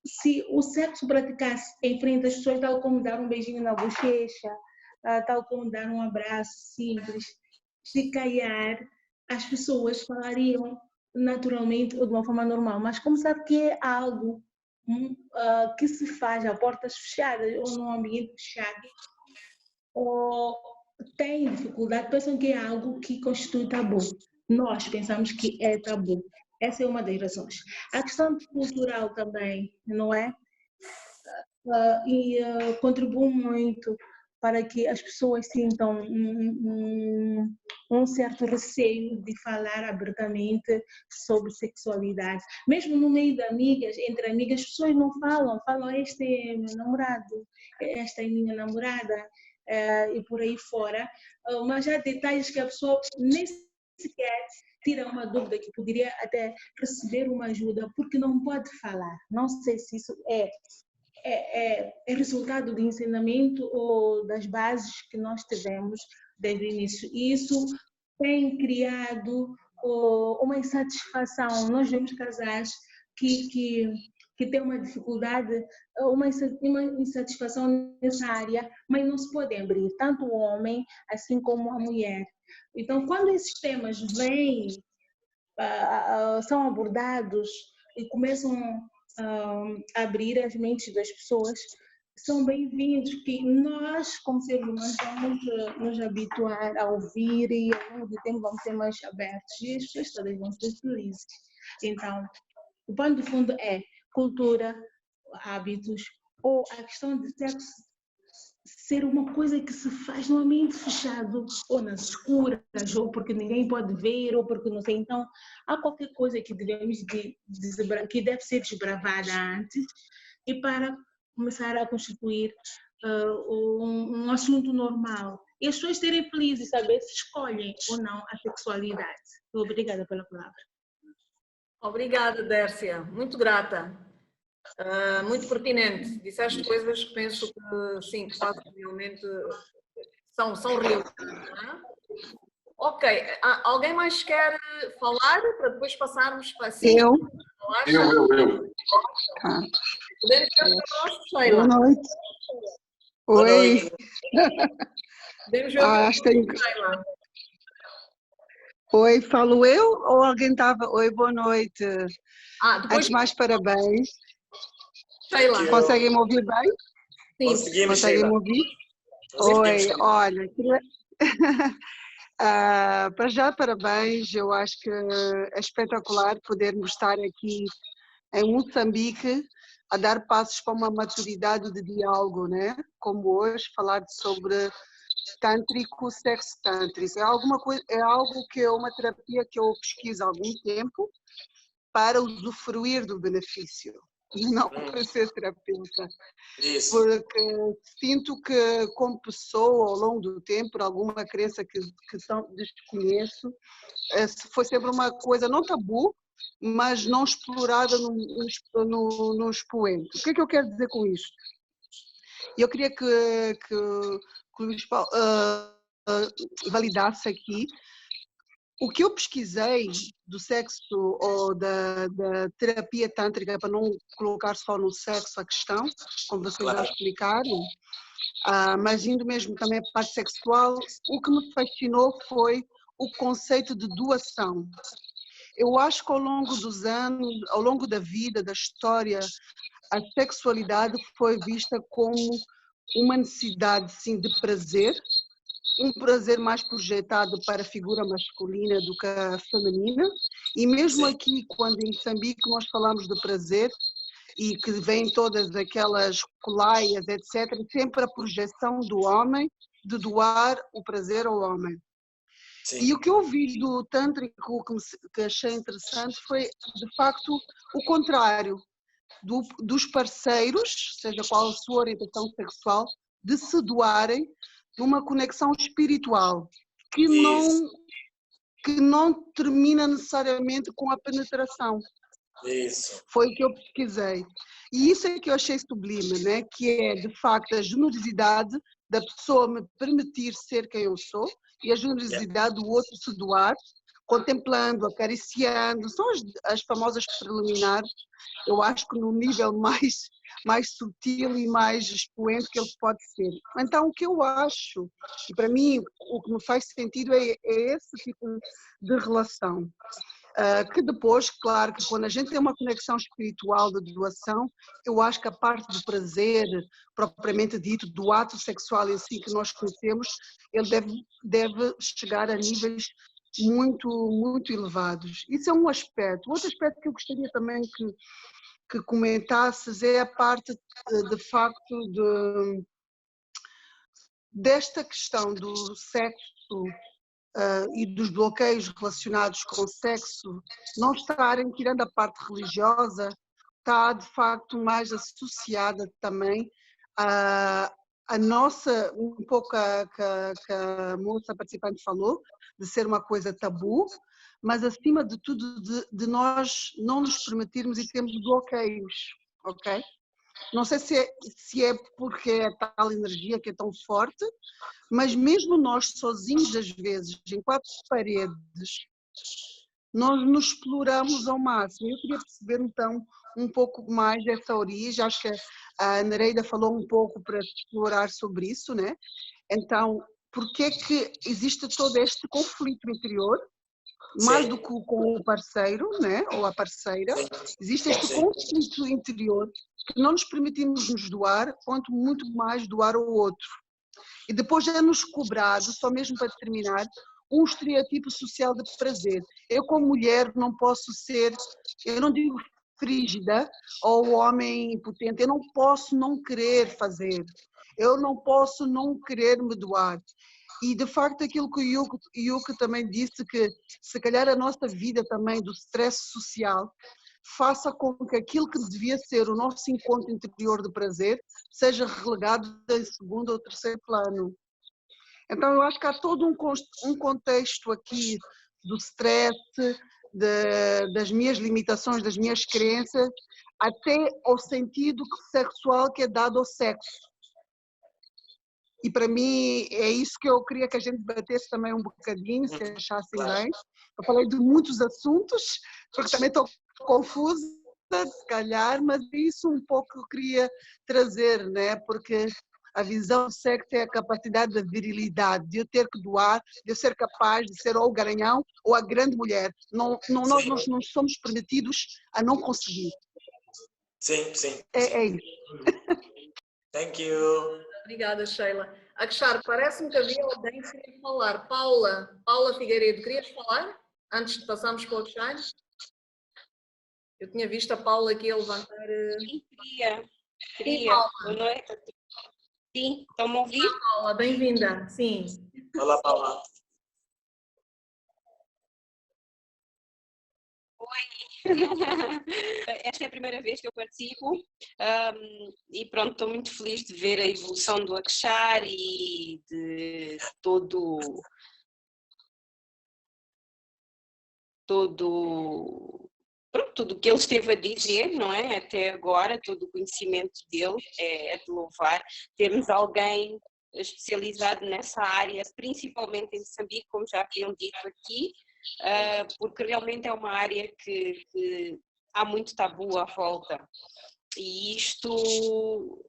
se o sexo praticasse em frente às pessoas, tal como dar um beijinho na bochecha, tal como dar um abraço simples, se calhar as pessoas falariam naturalmente ou de uma forma normal. Mas como sabe que é algo que se faz a portas fechadas ou num ambiente fechado, ou têm dificuldade, pensam que é algo que constitui tabu. Nós pensamos que é tabu. Essa é uma das razões. A questão cultural também, não é? Contribui muito para que as pessoas sintam um certo receio de falar abertamente sobre sexualidade. Mesmo no meio de amigas, entre amigas, as pessoas não falam, este é meu namorado, esta é minha namorada, e por aí fora. Mas há detalhes que a pessoa nem sequer tira uma dúvida, que poderia até receber uma ajuda, porque não pode falar. Não sei se isso é resultado do ensinamento ou das bases que nós tivemos desde o início. E isso tem criado uma insatisfação. Nós vemos casais que têm uma dificuldade, uma insatisfação nessa área, mas não se podem abrir, tanto o homem assim como a mulher. Então, quando esses temas vêm, são abordados e começam a abrir as mentes das pessoas, são bem-vindos, que nós, como seres humanos, vamos nos habituar a ouvir e ao longo do tempo vamos ser mais abertos e as pessoas todas vão ser felizes. Então, o pano do fundo é cultura, hábitos, ou a questão de sexo ser uma coisa que se faz no ambiente fechado, ou nas escuras, ou porque ninguém pode ver, ou porque não sei. Então, há qualquer coisa que devemos que deve ser desbravada antes, e para começar a constituir um assunto normal. E as pessoas serem felizes, saber se escolhem ou não a sexualidade. Obrigada pela palavra. Obrigada, Dércia. Muito grata. Muito pertinente. Disseste coisas que penso que sim, que fazem realmente são reais. Ok. Alguém mais quer falar para depois passarmos para si? Eu. Tá. Podemos ver para nós, Sheila. Boa noite. Boa Oi. noite. Podemos ver Acho que tem... Sheila. Oi, falo eu ou alguém estava? Oi, boa noite. Depois... Antes de mais, parabéns. Sheila. Conseguem me ouvir bem? Sim. Conseguimos, Conseguem Sheila. me ouvir? Conseguimos, Oi, Sheila. olha, para já parabéns, eu acho que é espetacular podermos estar aqui em Moçambique a dar passos para uma maturidade de diálogo, né? Como hoje, falar sobre tântrico, sexo tântrico. É algo que é uma terapia que eu pesquiso há algum tempo para usufruir do benefício, não para ser terapeuta. Isso. Porque sinto que, como pessoa, ao longo do tempo, por alguma crença que desconheço, foi sempre uma coisa não tabu, mas não explorada no expoente. O que é que eu quero dizer com isto? Eu queria que o Luís Paulo validasse aqui o que eu pesquisei do sexo ou da terapia tântrica, para não colocar só no sexo a questão, como vocês já explicaram, mas indo mesmo também para a parte sexual, o que me fascinou foi o conceito de doação. Eu acho que ao longo dos anos, ao longo da vida, da história, a sexualidade foi vista como uma necessidade, sim, de prazer, um prazer mais projetado para a figura masculina do que a feminina, e mesmo aqui, quando em Moçambique nós falamos de prazer, e que vem todas aquelas colaias, etc., sempre a projeção do homem, de doar o prazer ao homem. Sim. E o que eu vi do tântrico que achei interessante foi, de facto, o contrário, dos parceiros, seja qual a sua orientação sexual, de se doarem numa conexão espiritual, que não termina necessariamente com a penetração. Isso. Foi o que eu pesquisei. E isso é que eu achei sublime, né? Que é, de facto, a generosidade da pessoa me permitir ser quem eu sou e a generosidade do outro se doar, contemplando, acariciando. São as famosas preliminares, eu acho que no nível mais sutil e mais expoente que ele pode ser. Então, o que eu acho, e para mim o que me faz sentido é esse tipo de relação. Que depois, claro, que quando a gente tem uma conexão espiritual de doação, eu acho que a parte do prazer, propriamente dito, do ato sexual em si que nós conhecemos, ele deve chegar a níveis muito, muito elevados. Isso é um aspecto. Outro aspecto que eu gostaria também que comentasses é a parte, de facto, desta questão do sexo e dos bloqueios relacionados com o sexo não estarem, tirando a parte religiosa, está de facto mais associada também a nossa, um pouco que a moça participante falou, de ser uma coisa tabu, mas acima de tudo de nós não nos permitirmos e termos bloqueios, ok? Não sei se é porque é tal energia que é tão forte, mas mesmo nós sozinhos, às vezes, em 4 paredes, nós nos exploramos ao máximo. Eu queria perceber, então, um pouco mais dessa origem. Acho que a Nereida falou um pouco para explorar sobre isso, né? Então, por que é que existe todo este conflito interior? Mais do que com o parceiro, né? Ou a parceira, existe este conflito interior que não nos permitimos nos doar, quanto muito mais doar ao outro. E depois é nos cobrado, só mesmo para terminar, um estereotipo social de prazer. Eu, como mulher, não posso ser, eu não digo frígida ou homem impotente, eu não posso não querer fazer, eu não posso não querer me doar. E, de facto, aquilo que o Yuko também disse, que se calhar a nossa vida também do stress social faça com que aquilo que devia ser o nosso encontro interior de prazer seja relegado em segundo ou terceiro plano. Então, eu acho que há todo um contexto aqui do stress, das minhas limitações, das minhas crenças, até ao sentido sexual que é dado ao sexo. E para mim é isso que eu queria que a gente debatesse também um bocadinho, se achassem bem. Eu falei de muitos assuntos, porque também estou confusa, se calhar, mas isso um pouco eu queria trazer, né? Porque a visão do sexo é a capacidade da virilidade, de eu ter que doar, de eu ser capaz de ser ou o garanhão ou a grande mulher. Nós não somos permitidos a não conseguir. Sim. É isso. Thank you. Obrigada, Sheila. Akshar, parece-me que havia alguém que queria falar. Paula Figueiredo, querias falar? Antes de passarmos para o Akshar? Eu tinha visto a Paula aqui a levantar... Queria. Boa noite. Sim, estão-me a ouvir? Paula, bem-vinda. Sim. Olá, Paula. Oi. Esta é a primeira vez que eu participo e pronto, estou muito feliz de ver a evolução do Akshar e de tudo o que ele esteve a dizer, não é? Até agora, todo o conhecimento dele é de louvar. Termos alguém especializado nessa área, principalmente em Moçambique, como já haviam dito aqui, porque realmente é uma área que há muito tabu à volta. E isto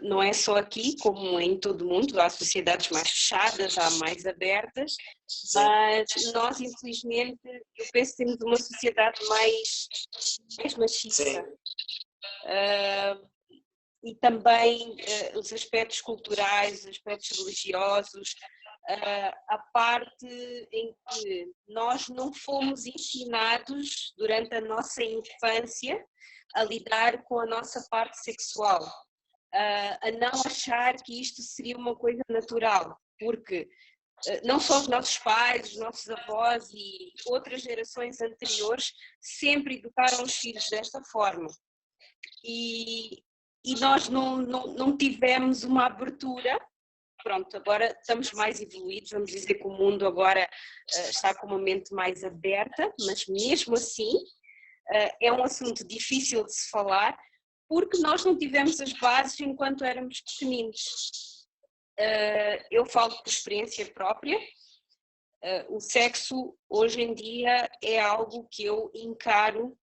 não é só aqui, como em todo o mundo, há sociedades mais fechadas, há mais abertas, mas nós, infelizmente, eu penso que temos uma sociedade mais machista. E também os aspectos culturais, os aspectos religiosos, a parte em que nós não fomos ensinados durante a nossa infância a lidar com a nossa parte sexual, a não achar que isto seria uma coisa natural, porque não só os nossos pais, os nossos avós e outras gerações anteriores sempre educaram os filhos desta forma. E nós não tivemos uma abertura. Pronto, agora estamos mais evoluídos, vamos dizer que o mundo agora está com uma mente mais aberta, mas mesmo assim é um assunto difícil de se falar, porque nós não tivemos as bases enquanto éramos pequeninos. Eu falo por experiência própria, o sexo hoje em dia é algo que eu encaro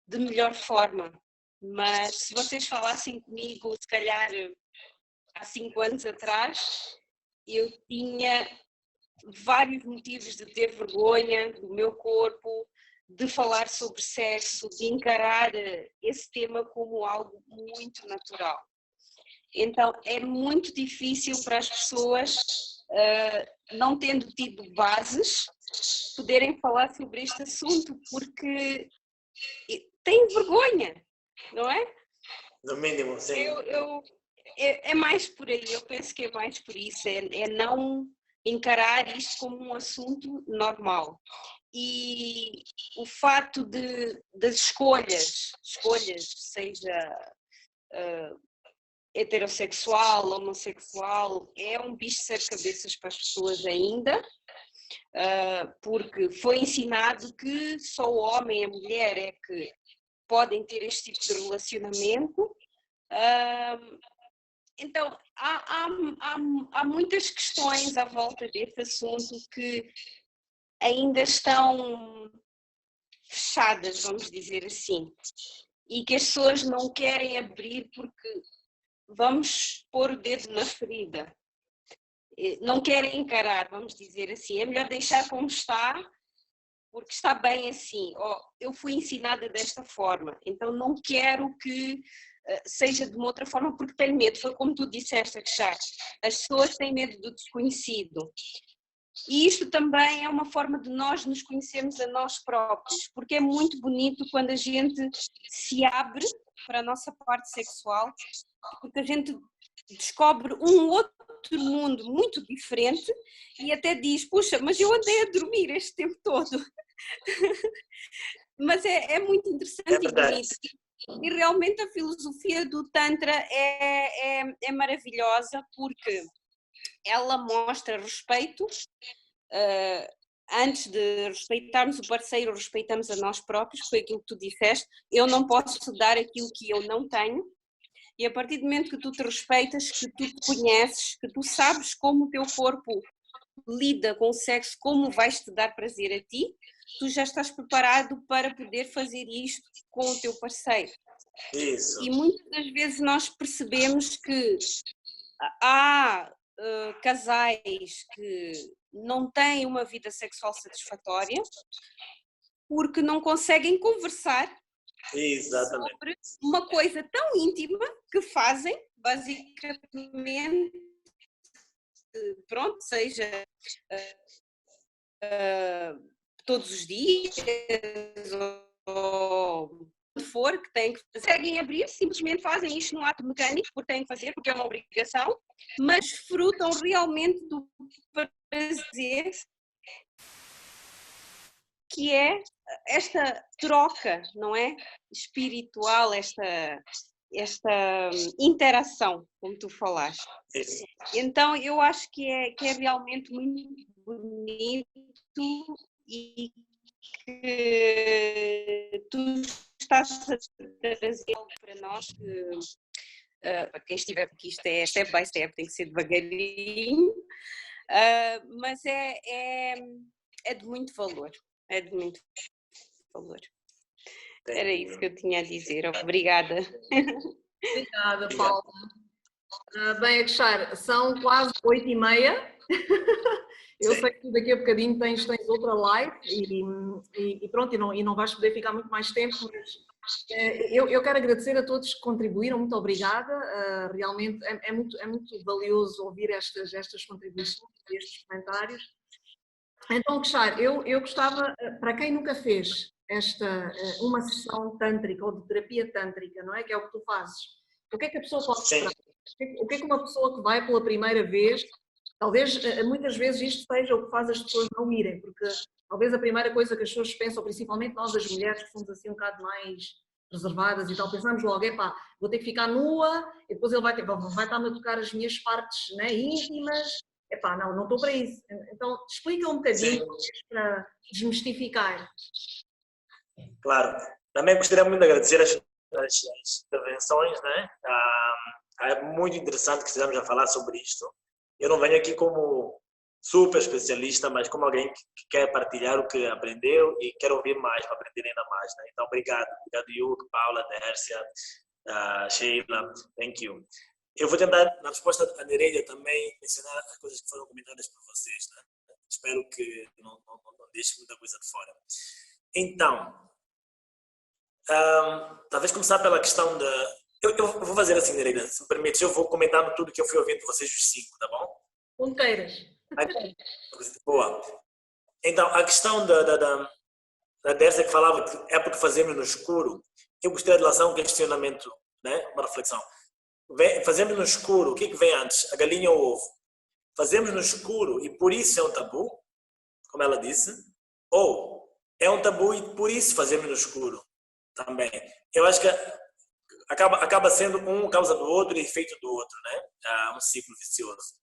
de melhor forma, mas se vocês falassem comigo, se calhar há 5 anos atrás, eu tinha vários motivos de ter vergonha do meu corpo, de falar sobre sexo, de encarar esse tema como algo muito natural. Então é muito difícil para as pessoas, não tendo tido bases, poderem falar sobre este assunto, porque têm vergonha, não é? No mínimo, sim. é mais por aí, eu penso que é mais por isso, é não encarar isto como um assunto normal. E o fato das escolhas, seja heterossexual, homossexual, é um bicho de sete cabeças para as pessoas ainda, porque foi ensinado que só o homem e a mulher é que podem ter este tipo de relacionamento. Então, há muitas questões à volta desse assunto que ainda estão fechadas, vamos dizer assim, e que as pessoas não querem abrir porque vamos pôr o dedo na ferida. Não querem encarar, vamos dizer assim. É melhor deixar como está, porque está bem assim. Eu fui ensinada desta forma, então não quero que seja de uma outra forma porque tenho medo. Foi como tu disseste, Akshar. As pessoas têm medo do desconhecido. E isto também é uma forma de nós nos conhecermos a nós próprios, porque é muito bonito quando a gente se abre para a nossa parte sexual, porque a gente descobre um outro mundo muito diferente e até diz, puxa, mas eu andei a dormir este tempo todo. Mas é muito interessante e bonito. E realmente a filosofia do Tantra é maravilhosa porque ela mostra respeito. Antes de respeitarmos o parceiro, respeitamos a nós próprios, foi aquilo que tu disseste. Eu não posso dar aquilo que eu não tenho. E a partir do momento que tu te respeitas, que tu te conheces, que tu sabes como o teu corpo lida com o sexo, como vais-te dar prazer a ti, tu já estás preparado para poder fazer isto com o teu parceiro. Isso. E muitas das vezes nós percebemos que há casais que não têm uma vida sexual satisfatória porque não conseguem conversar sobre uma coisa tão íntima que fazem, basicamente, pronto, seja todos os dias ou for que têm que fazer. Conseguem abrir, simplesmente fazem isto num ato mecânico, porque têm que fazer, porque é uma obrigação, mas desfrutam realmente do prazer que é esta troca, não é? Espiritual, esta interação, como tu falaste. Então eu acho que é realmente muito bonito e que tu estás a trazer para nós, para quem estiver, porque isto é step by step, tem que ser devagarinho, mas é de muito valor, é de muito valor. Era isso que eu tinha a dizer, obrigada. Obrigada, Paula. Bem, Akshar, são quase 8h30. Eu sei que daqui a bocadinho tens outra live e pronto, e não vais poder ficar muito mais tempo, mas eu quero agradecer a todos que contribuíram, muito obrigada. Realmente é muito valioso ouvir estas contribuições, estes comentários. Então, Akshar, eu gostava, para quem nunca fez uma sessão tântrica ou de terapia tântrica, não é? Que é o que tu fazes, o que é que a pessoa pode esperar? O que é que uma pessoa que vai pela primeira vez, talvez muitas vezes isto seja o que faz as pessoas não irem, porque talvez a primeira coisa que as pessoas pensam, principalmente nós as mulheres que somos assim um bocado mais reservadas e tal, pensamos logo, vou ter que ficar nua e depois ele vai estar-me a tocar as minhas partes, né, íntimas, não estou para isso. Então explica um bocadinho para desmistificar. Claro, também gostaria muito de agradecer as intervenções, né? É muito interessante que estejamos a falar sobre isto. Eu não venho aqui como super especialista, mas como alguém que quer partilhar o que aprendeu e quer ouvir mais para aprender ainda mais, né? Então, obrigado, Yuk, Paula, Tércia, Sheila, thank you. Eu vou tentar, na resposta da Nereida, também mencionar as coisas que foram comentadas por vocês, né? Espero que não deixe muita coisa de fora. Então, talvez começar pela questão da... Eu vou fazer assim, Nereida, se me permites, eu vou comentando tudo que eu fui ouvindo de vocês os 5, tá bom? Quando queiras. Boa. Então, a questão da Tércia que falava que é porque fazemos no escuro, eu gostaria de lançar um questionamento, né? Uma reflexão. fazemos no escuro, o que vem antes? A galinha ou o ovo? Fazemos no escuro e por isso é um tabu, como ela disse, ou é um tabu e por isso fazemos no escuro também. Eu acho que acaba sendo um causa do outro e efeito do outro, né? Um ciclo vicioso.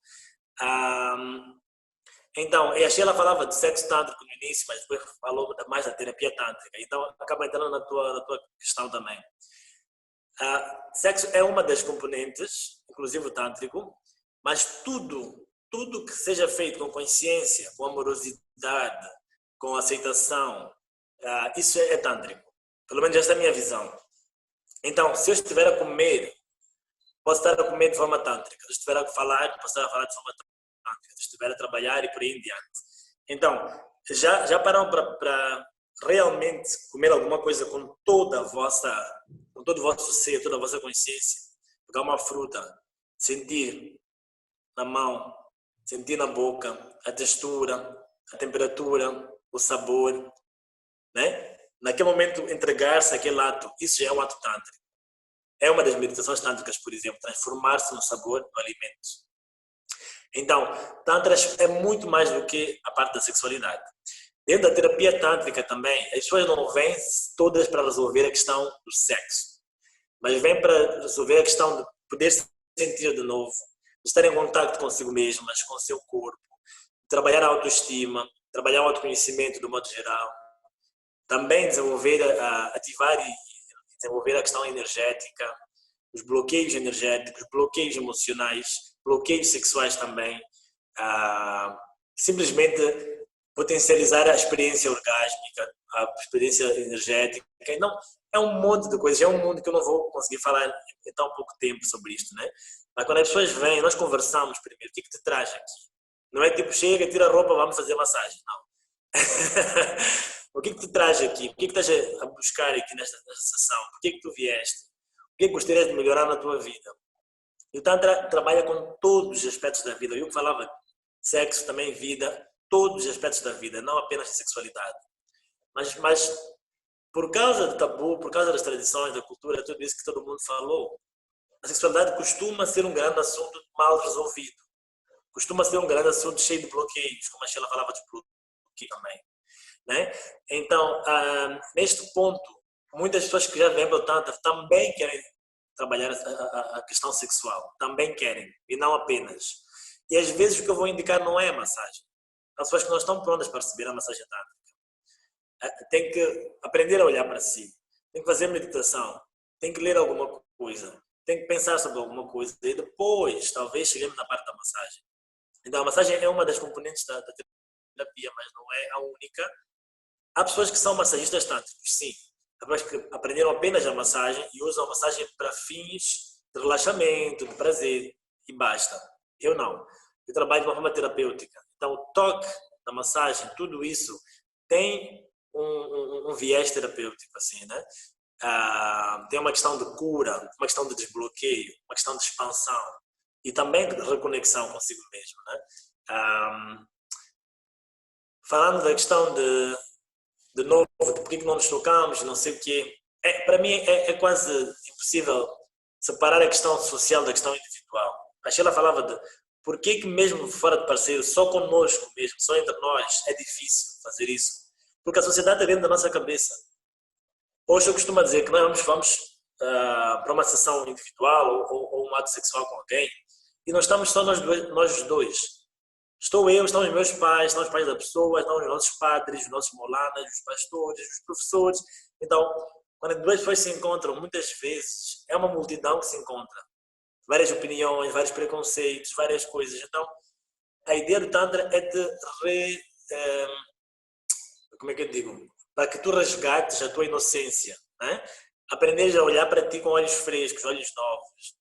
Então, a Sheila falava de sexo tântrico no início, mas depois falou mais da terapia tântrica. Então, acaba entrando na tua questão também. Sexo é uma das componentes, inclusive o tântrico, mas tudo que seja feito com consciência, com amorosidade, com aceitação, isso é tântrico. Pelo menos esta é a minha visão. Então, se eu estiver a comer, posso estar a comer de forma tântrica. Se eu estiver a falar, posso estar a falar de forma tântrica. Se eu estiver a trabalhar e por aí em diante. Então, já pararam para realmente comer alguma coisa com todo o vosso ser, toda a vossa consciência? Pegar uma fruta, sentir na mão, sentir na boca, a textura, a temperatura, o sabor, né? Naquele momento, entregar-se àquele ato, isso já é um ato tântrico. É uma das meditações tântricas, por exemplo, transformar-se no sabor do alimento. Então, Tantra é muito mais do que a parte da sexualidade. Dentro da terapia tântrica também, as pessoas não vêm todas para resolver a questão do sexo, mas vêm para resolver a questão de poder se sentir de novo, de estar em contato consigo mesmas, com o seu corpo, trabalhar a autoestima, trabalhar o autoconhecimento do modo geral, também ativar e desenvolver a questão energética, os bloqueios energéticos, bloqueios emocionais, bloqueios sexuais também, simplesmente potencializar a experiência orgásmica, a experiência energética. Não, é um monte de coisas, é um mundo que eu não vou conseguir falar em tão pouco tempo sobre isto, né? Mas quando as pessoas vêm, nós conversamos primeiro, o que te traz aqui? Não é tipo, chega, tira a roupa, vamos fazer massagem, não. O que te traz aqui? O que estás a buscar aqui nesta sessão? Por que tu vieste? O que gostarias de melhorar na tua vida? E o Tantra trabalha com todos os aspectos da vida. Eu que falava sexo, também vida, todos os aspectos da vida, não apenas a sexualidade. Mas por causa do tabu, por causa das tradições, da cultura, tudo isso que todo mundo falou, a sexualidade costuma ser um grande assunto mal resolvido. Costuma ser um grande assunto cheio de bloqueios, como a Sheila falava de bloqueio também. Né? Então, neste ponto, muitas pessoas que já vêm para o Tantra também querem trabalhar a questão sexual, também querem, e não apenas. E às vezes o que eu vou indicar não é a massagem. As pessoas que não estão prontas para receber a massagem tântrica têm que aprender a olhar para si, têm que fazer meditação, têm que ler alguma coisa, têm que pensar sobre alguma coisa e depois talvez cheguemos na parte da massagem. Então a massagem é uma das componentes da terapia, mas não é a única. Há pessoas que são massagistas tântricos, sim. Há pessoas que aprenderam apenas a massagem e usam a massagem para fins de relaxamento, de prazer e basta. Eu não. Eu trabalho de uma forma terapêutica. Então o toque da massagem, tudo isso tem um viés terapêutico, assim, né? Tem uma questão de cura, uma questão de desbloqueio, uma questão de expansão e também de reconexão consigo mesmo, né? Falando da questão de novo, de porque não nos tocamos, não sei o quê, para mim é quase impossível separar a questão social da questão individual. A Sheila falava de por que mesmo fora de parceiro, só conosco mesmo, só entre nós, é difícil fazer isso. Porque a sociedade está dentro da nossa cabeça. Hoje eu costumo dizer que nós vamos para uma sessão individual ou um ato sexual com alguém e nós estamos só nós dois. Estou eu, estão os meus pais, estão os pais da pessoa, estão os nossos padres, os nossos molanas, os pastores, os professores. Então, quando duas pessoas se encontram, muitas vezes é uma multidão que se encontra. Várias opiniões, vários preconceitos, várias coisas. Então, a ideia do Tantra é de como é que eu digo? Para que tu resgates a tua inocência, né? Aprenderes a olhar para ti com olhos frescos, olhos novos,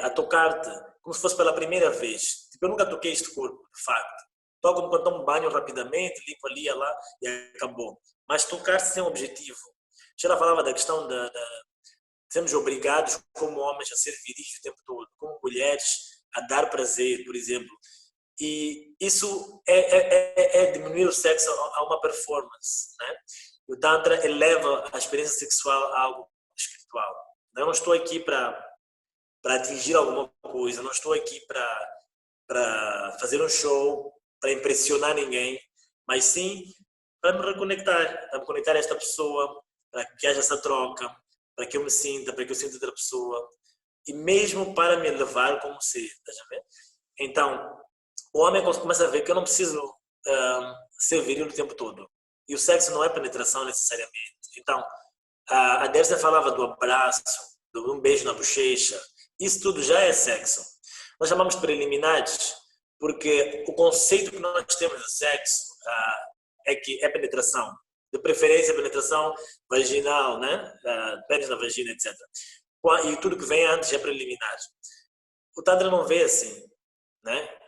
a tocar-te como se fosse pela primeira vez. Tipo, eu nunca toquei este corpo, de facto. Toco quando tomo banho rapidamente, limpo ali e lá e acabou. Mas tocar-se sem objetivo. Já falava da questão de sermos obrigados como homens a ser viris o tempo todo, como mulheres a dar prazer, por exemplo. E isso é diminuir o sexo a uma performance, né? O Tantra eleva a experiência sexual a algo espiritual. Eu não estou aqui para para atingir alguma coisa, não estou aqui para fazer um show, para impressionar ninguém, mas sim para me reconectar, para me conectar a esta pessoa, para que haja essa troca, para que eu me sinta, para que eu sinta outra pessoa, e mesmo para me elevar como ser, estás a ver? Então, o homem começa a ver que eu não preciso ser viril o tempo todo. E o sexo não é penetração necessariamente. Então, a Dércia falava do abraço, de um beijo na bochecha. Isso tudo já é sexo. Nós chamamos de preliminares porque o conceito que nós temos de sexo é que é penetração. De preferência, penetração vaginal, né? Pênis na vagina, etc. E tudo que vem antes é preliminar. O Tantra não vê assim, né?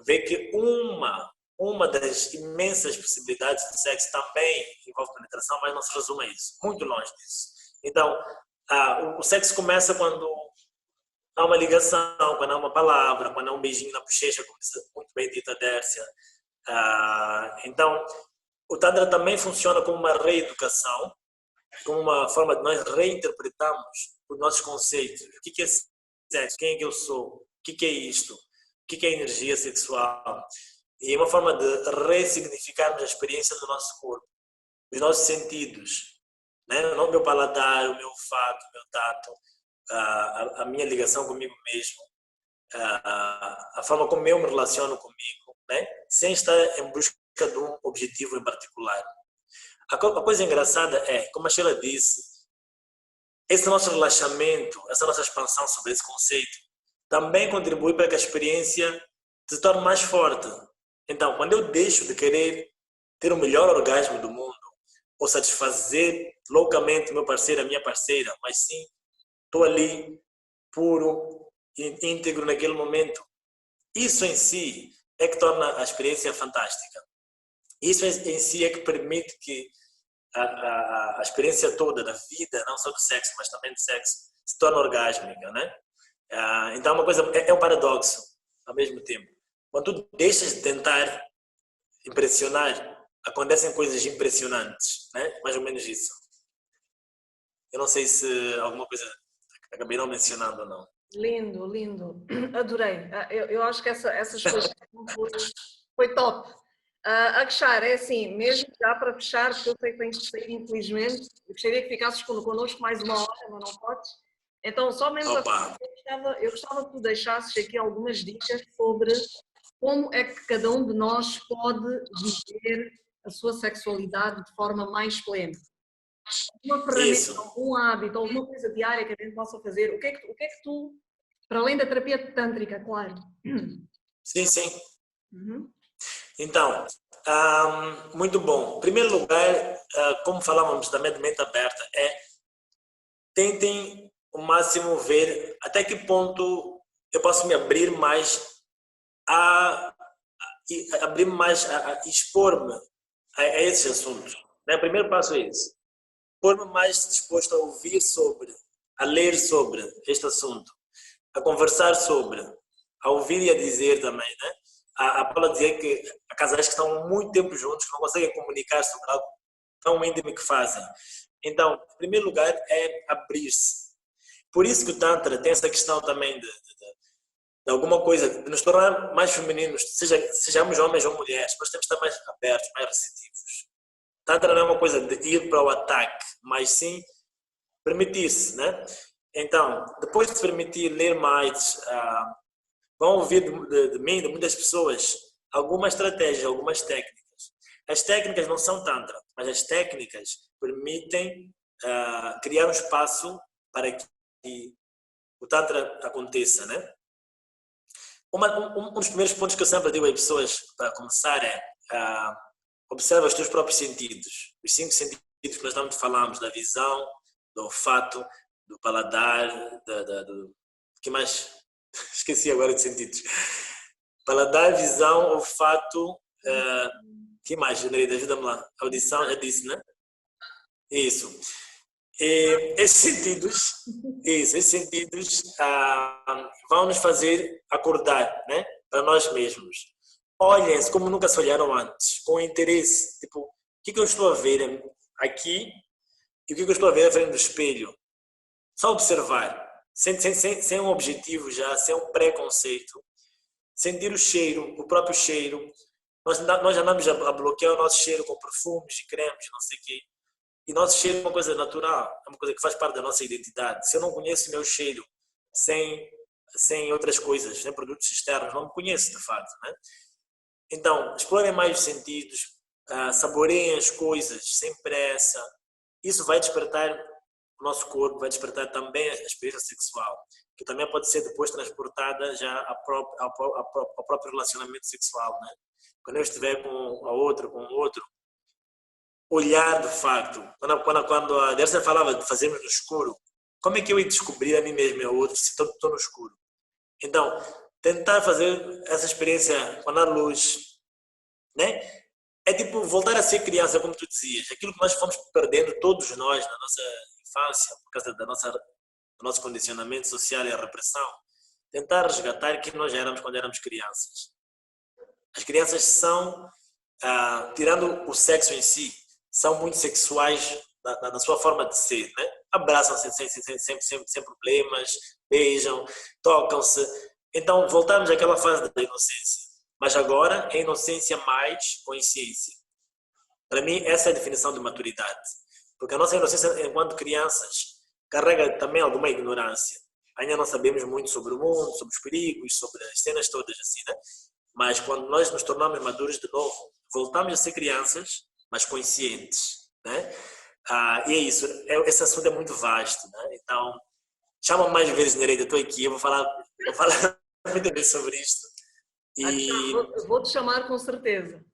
Vê que uma das imensas possibilidades de sexo também envolve penetração, mas não se resume a isso, muito longe disso. Então, o sexo começa quando há uma ligação, quando há uma palavra, quando há um beijinho na bochecha, como disse muito bem dita a Dércia. Então, o Tantra também funciona como uma reeducação, como uma forma de nós reinterpretarmos os nossos conceitos. O que é sexo? Quem é que eu sou? O que é isto? O que é energia sexual? E é uma forma de ressignificarmos a experiência do nosso corpo, os nossos sentidos, né? O meu paladar, o meu olfato, o meu tato, a minha ligação comigo mesmo, a forma como eu me relaciono comigo, né? Sem estar em busca de um objetivo em particular. A coisa engraçada é, como a Sheila disse, esse nosso relaxamento, essa nossa expansão sobre esse conceito, também contribui para que a experiência se torne mais forte. Então, quando eu deixo de querer ter o melhor orgasmo do mundo, ou satisfazer loucamente o meu parceiro, a minha parceira, mas sim, estou ali, puro, íntegro naquele momento, isso em si é que torna a experiência fantástica. Isso em si é que permite que a experiência toda da vida, não só do sexo, mas também do sexo, se torne orgásmica, né? Então, uma coisa, é um paradoxo ao mesmo tempo. Quando tu deixas de tentar impressionar, acontecem coisas impressionantes, né? Mais ou menos isso. Eu não sei se alguma coisa acabei não mencionando ou não. Lindo, lindo. Adorei. Eu acho que essa explicação foi top. Akshar, é assim, mesmo já para fechar, porque eu sei que tens de sair, infelizmente, eu gostaria que ficasses connosco mais uma hora, mas não podes. Então, só mesmo eu gostava que tu deixasses aqui algumas dicas sobre como é que cada um de nós pode viver a sua sexualidade de forma mais plena. Uma ferramenta, algum hábito, alguma coisa diária que a gente possa fazer. O que é que tu, para além da terapia tântrica, claro. Sim, sim. Uhum. Então, muito bom. Em primeiro lugar, como falávamos também de mente aberta, tentem o máximo ver até que ponto eu posso me abrir mais a expor-me a esses assuntos. O primeiro passo é esse. Pôr-me mais disposto a ouvir sobre, a ler sobre este assunto, a conversar sobre, a ouvir e a dizer também, né? A Paula dizia que há casais que estão muito tempo juntos, que não conseguem comunicar sobre algo tão íntimo que fazem. Então, em primeiro lugar, é abrir-se. Por isso que o Tantra tem essa questão também de alguma coisa, de nos tornar mais femininos, sejamos homens ou mulheres, mas temos que estar mais abertos, mais receptivos. Tantra não é uma coisa de ir para o ataque, mas sim permitir-se, né? Então, depois de se permitir ler mais, vão ouvir de mim, de muitas pessoas, algumas estratégias, algumas técnicas. As técnicas não são Tantra, mas as técnicas permitem criar um espaço para que o Tantra aconteça, né? Um dos primeiros pontos que eu sempre digo às pessoas para começar é observa os teus próprios sentidos. Os 5 sentidos que nós tanto falamos, da visão, do olfato, do paladar, do que mais? Esqueci agora de sentidos. Paladar, visão, olfato, que mais, Nereida? Ajuda-me lá. Audição, já disse, né? Isso. E esses sentidos vão nos fazer acordar, né? Para nós mesmos. Olhem-se como nunca se olharam antes, com interesse. Tipo, o que eu estou a ver aqui e o que eu estou a ver à frente do espelho? Só observar. sem um objetivo já, sem um preconceito, sentir o cheiro, o próprio cheiro. Nós andamos a bloquear o nosso cheiro com perfumes e cremes, não sei o quê. E nosso cheiro é uma coisa natural, é uma coisa que faz parte da nossa identidade. Se eu não conheço o meu cheiro sem outras coisas, sem produtos externos, não me conheço de facto, né? Então, explorem mais os sentidos, saboreiem as coisas sem pressa. Isso vai despertar o nosso corpo, vai despertar também a experiência sexual, que também pode ser depois transportada já ao próprio relacionamento sexual, né? Quando eu estiver com o outro, olhar de facto. Quando a Dersa falava de fazermos no escuro, como é que eu ia descobrir a mim mesmo e ao outro se estou no escuro? Então, tentar fazer essa experiência com a luz, né? É tipo voltar a ser criança, como tu dizias. Aquilo que nós fomos perdendo, todos nós, na nossa infância, por causa do nosso condicionamento social e a repressão. Tentar resgatar quem nós éramos quando éramos crianças. As crianças são, tirando o sexo em si, são muito sexuais na sua forma de ser, né? Abraçam-se sem problemas, beijam, tocam-se. Então, voltamos àquela fase da inocência. Mas agora é inocência mais consciência. Para mim, essa é a definição de maturidade. Porque a nossa inocência, enquanto crianças, carrega também alguma ignorância. Ainda não sabemos muito sobre o mundo, sobre os perigos, sobre as cenas todas assim, né? Mas quando nós nos tornamos maduros de novo, voltamos a ser crianças, mas conscientes, né? E é isso. Esse assunto é muito vasto, né? Então, chama mais vezes, Nereida, estou aqui, eu vou falar muito bem sobre isto. E vou-te chamar com certeza.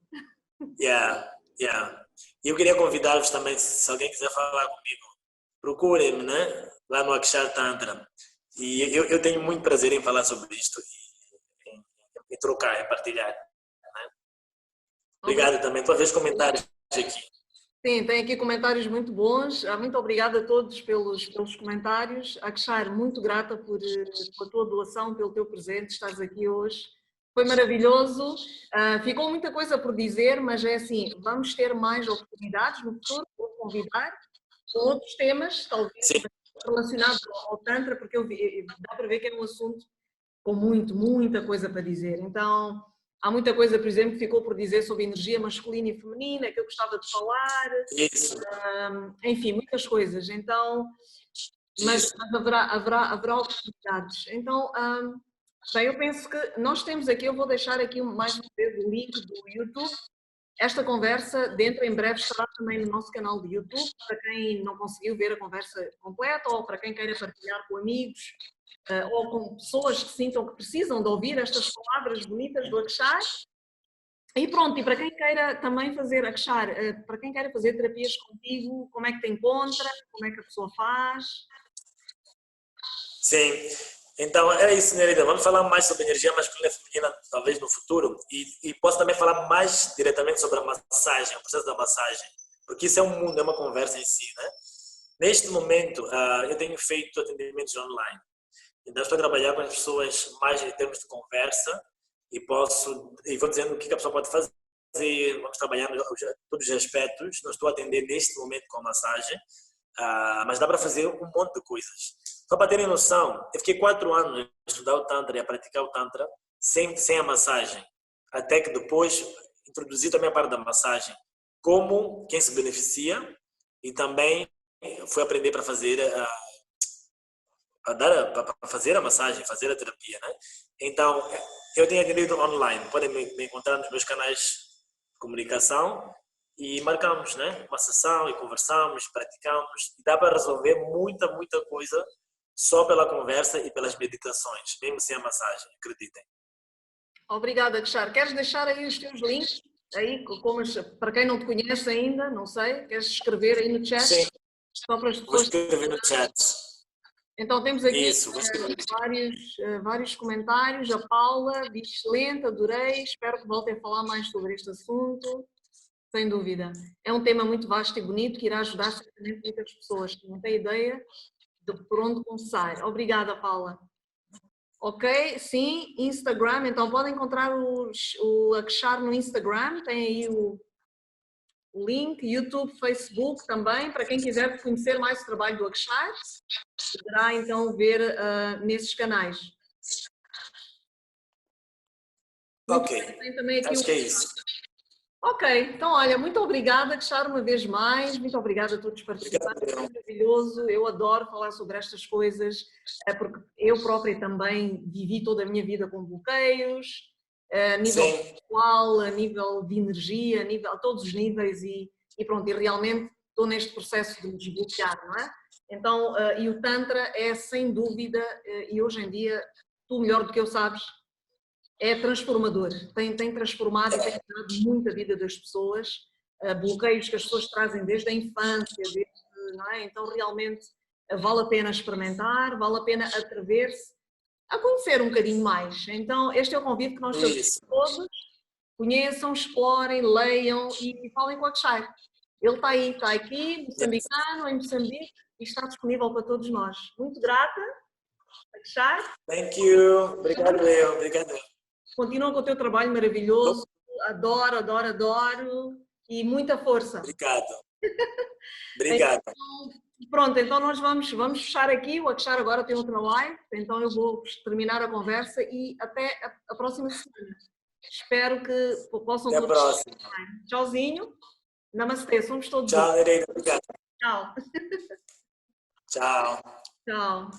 Yeah. E eu queria convidar-vos também, se alguém quiser falar comigo, procurem-me, né? Lá no Akshar Tantra. E eu tenho muito prazer em falar sobre isto e trocar, e partilhar. Né? Obrigado também. Tua vez comentários aqui. Sim, tem aqui comentários muito bons. Muito obrigada a todos pelos comentários. Akshar, muito grata por a tua doação, pelo teu presente, estás aqui hoje. Foi maravilhoso. Ficou muita coisa por dizer, mas é assim, vamos ter mais oportunidades no futuro, vou convidar com outros temas, talvez relacionados ao Tantra, porque dá para ver que é um assunto com muita coisa para dizer. Então, há muita coisa, por exemplo, que ficou por dizer sobre energia masculina e feminina, que eu gostava de falar. Isso. Enfim, muitas coisas. Então, mas haverá oportunidades. Então, bem, eu penso que nós temos aqui, eu vou deixar aqui mais uma vez o link do YouTube. Esta conversa, dentro em breve, estará também no nosso canal de YouTube, para quem não conseguiu ver a conversa completa ou para quem queira partilhar com amigos ou com pessoas que sintam que precisam de ouvir estas palavras bonitas do Akshar. E pronto, e para quem queira também fazer Akshar, para quem queira fazer terapias contigo, como é que te encontra, como é que a pessoa faz? Sim. Então, era isso, Nereida. Vamos falar mais sobre energia masculina e feminina, talvez no futuro. E posso também falar mais diretamente sobre a massagem, o processo da massagem. Porque isso é um mundo, é uma conversa em si, né? Neste momento, eu tenho feito atendimentos online. Então, estou a trabalhar com as pessoas mais em termos de conversa e vou dizendo o que a pessoa pode fazer. Vamos trabalhando todos os aspectos. Não estou a atender neste momento com a massagem, mas dá para fazer um monte de coisas. Só para terem noção, eu fiquei 4 anos a estudar o Tantra e a praticar o Tantra sem a massagem. Até que depois introduzi também a parte da massagem como quem se beneficia e também fui aprender para fazer a massagem, fazer a terapia, né? Então, eu tenho atendido online. Podem me encontrar nos meus canais de comunicação e marcamos, né, uma sessão e conversamos, praticamos. E dá para resolver muita coisa só pela conversa e pelas meditações, mesmo sem a massagem, acreditem. Obrigada, Akshar. Queres deixar aí os teus links? Aí, para quem não te conhece ainda, não sei, queres escrever aí no chat? Sim, só para as pessoas... vou escrever no chat. Então temos aqui vários comentários. A Paula diz: excelente, adorei, espero que voltem a falar mais sobre este assunto. Sem dúvida. É um tema muito vasto e bonito que irá ajudar certamente muitas pessoas que não têm ideia de por onde começar. Obrigada, Paula. Ok, sim, Instagram. Então podem encontrar o Akshar no Instagram. Tem aí o link, YouTube, Facebook também, para quem quiser conhecer mais o trabalho do Akshar, poderá então ver nesses canais. Ok, Tem também aqui acho que é isso. Ok, então olha, muito obrigada, Akshar, uma vez mais, muito obrigada a todos os participantes, é maravilhoso, eu adoro falar sobre estas coisas, porque eu própria também vivi toda a minha vida com bloqueios, a nível pessoal, a nível de energia, a todos os níveis e pronto, e realmente estou neste processo de me desbloquear, não é? Então, e o Tantra é sem dúvida, e hoje em dia, tu melhor do que eu sabes, é transformador, tem transformado e tem mudado muito a vida das pessoas, bloqueios que as pessoas trazem desde a infância, não é? Então realmente vale a pena experimentar, vale a pena atrever-se a conhecer um bocadinho mais. Então este é o convite que nós fazemos a todos, conheçam, explorem, leiam e falem com o Akshar. Ele está aqui, moçambicano, em Moçambique, e está disponível para todos nós. Muito grata, Akshar. Thank you, obrigado eu, obrigado. Continua com o teu trabalho maravilhoso, adoro, adoro, adoro e muita força. Obrigado. Obrigado. Então, pronto, então nós vamos fechar aqui, o Akshar agora tem outra live, então eu vou terminar a conversa e até a próxima semana. Espero que possam todos... Até a próxima. Tchauzinho. Namastê, somos todos. Tchau, Nereida, obrigado. Tchau. Tchau. Tchau.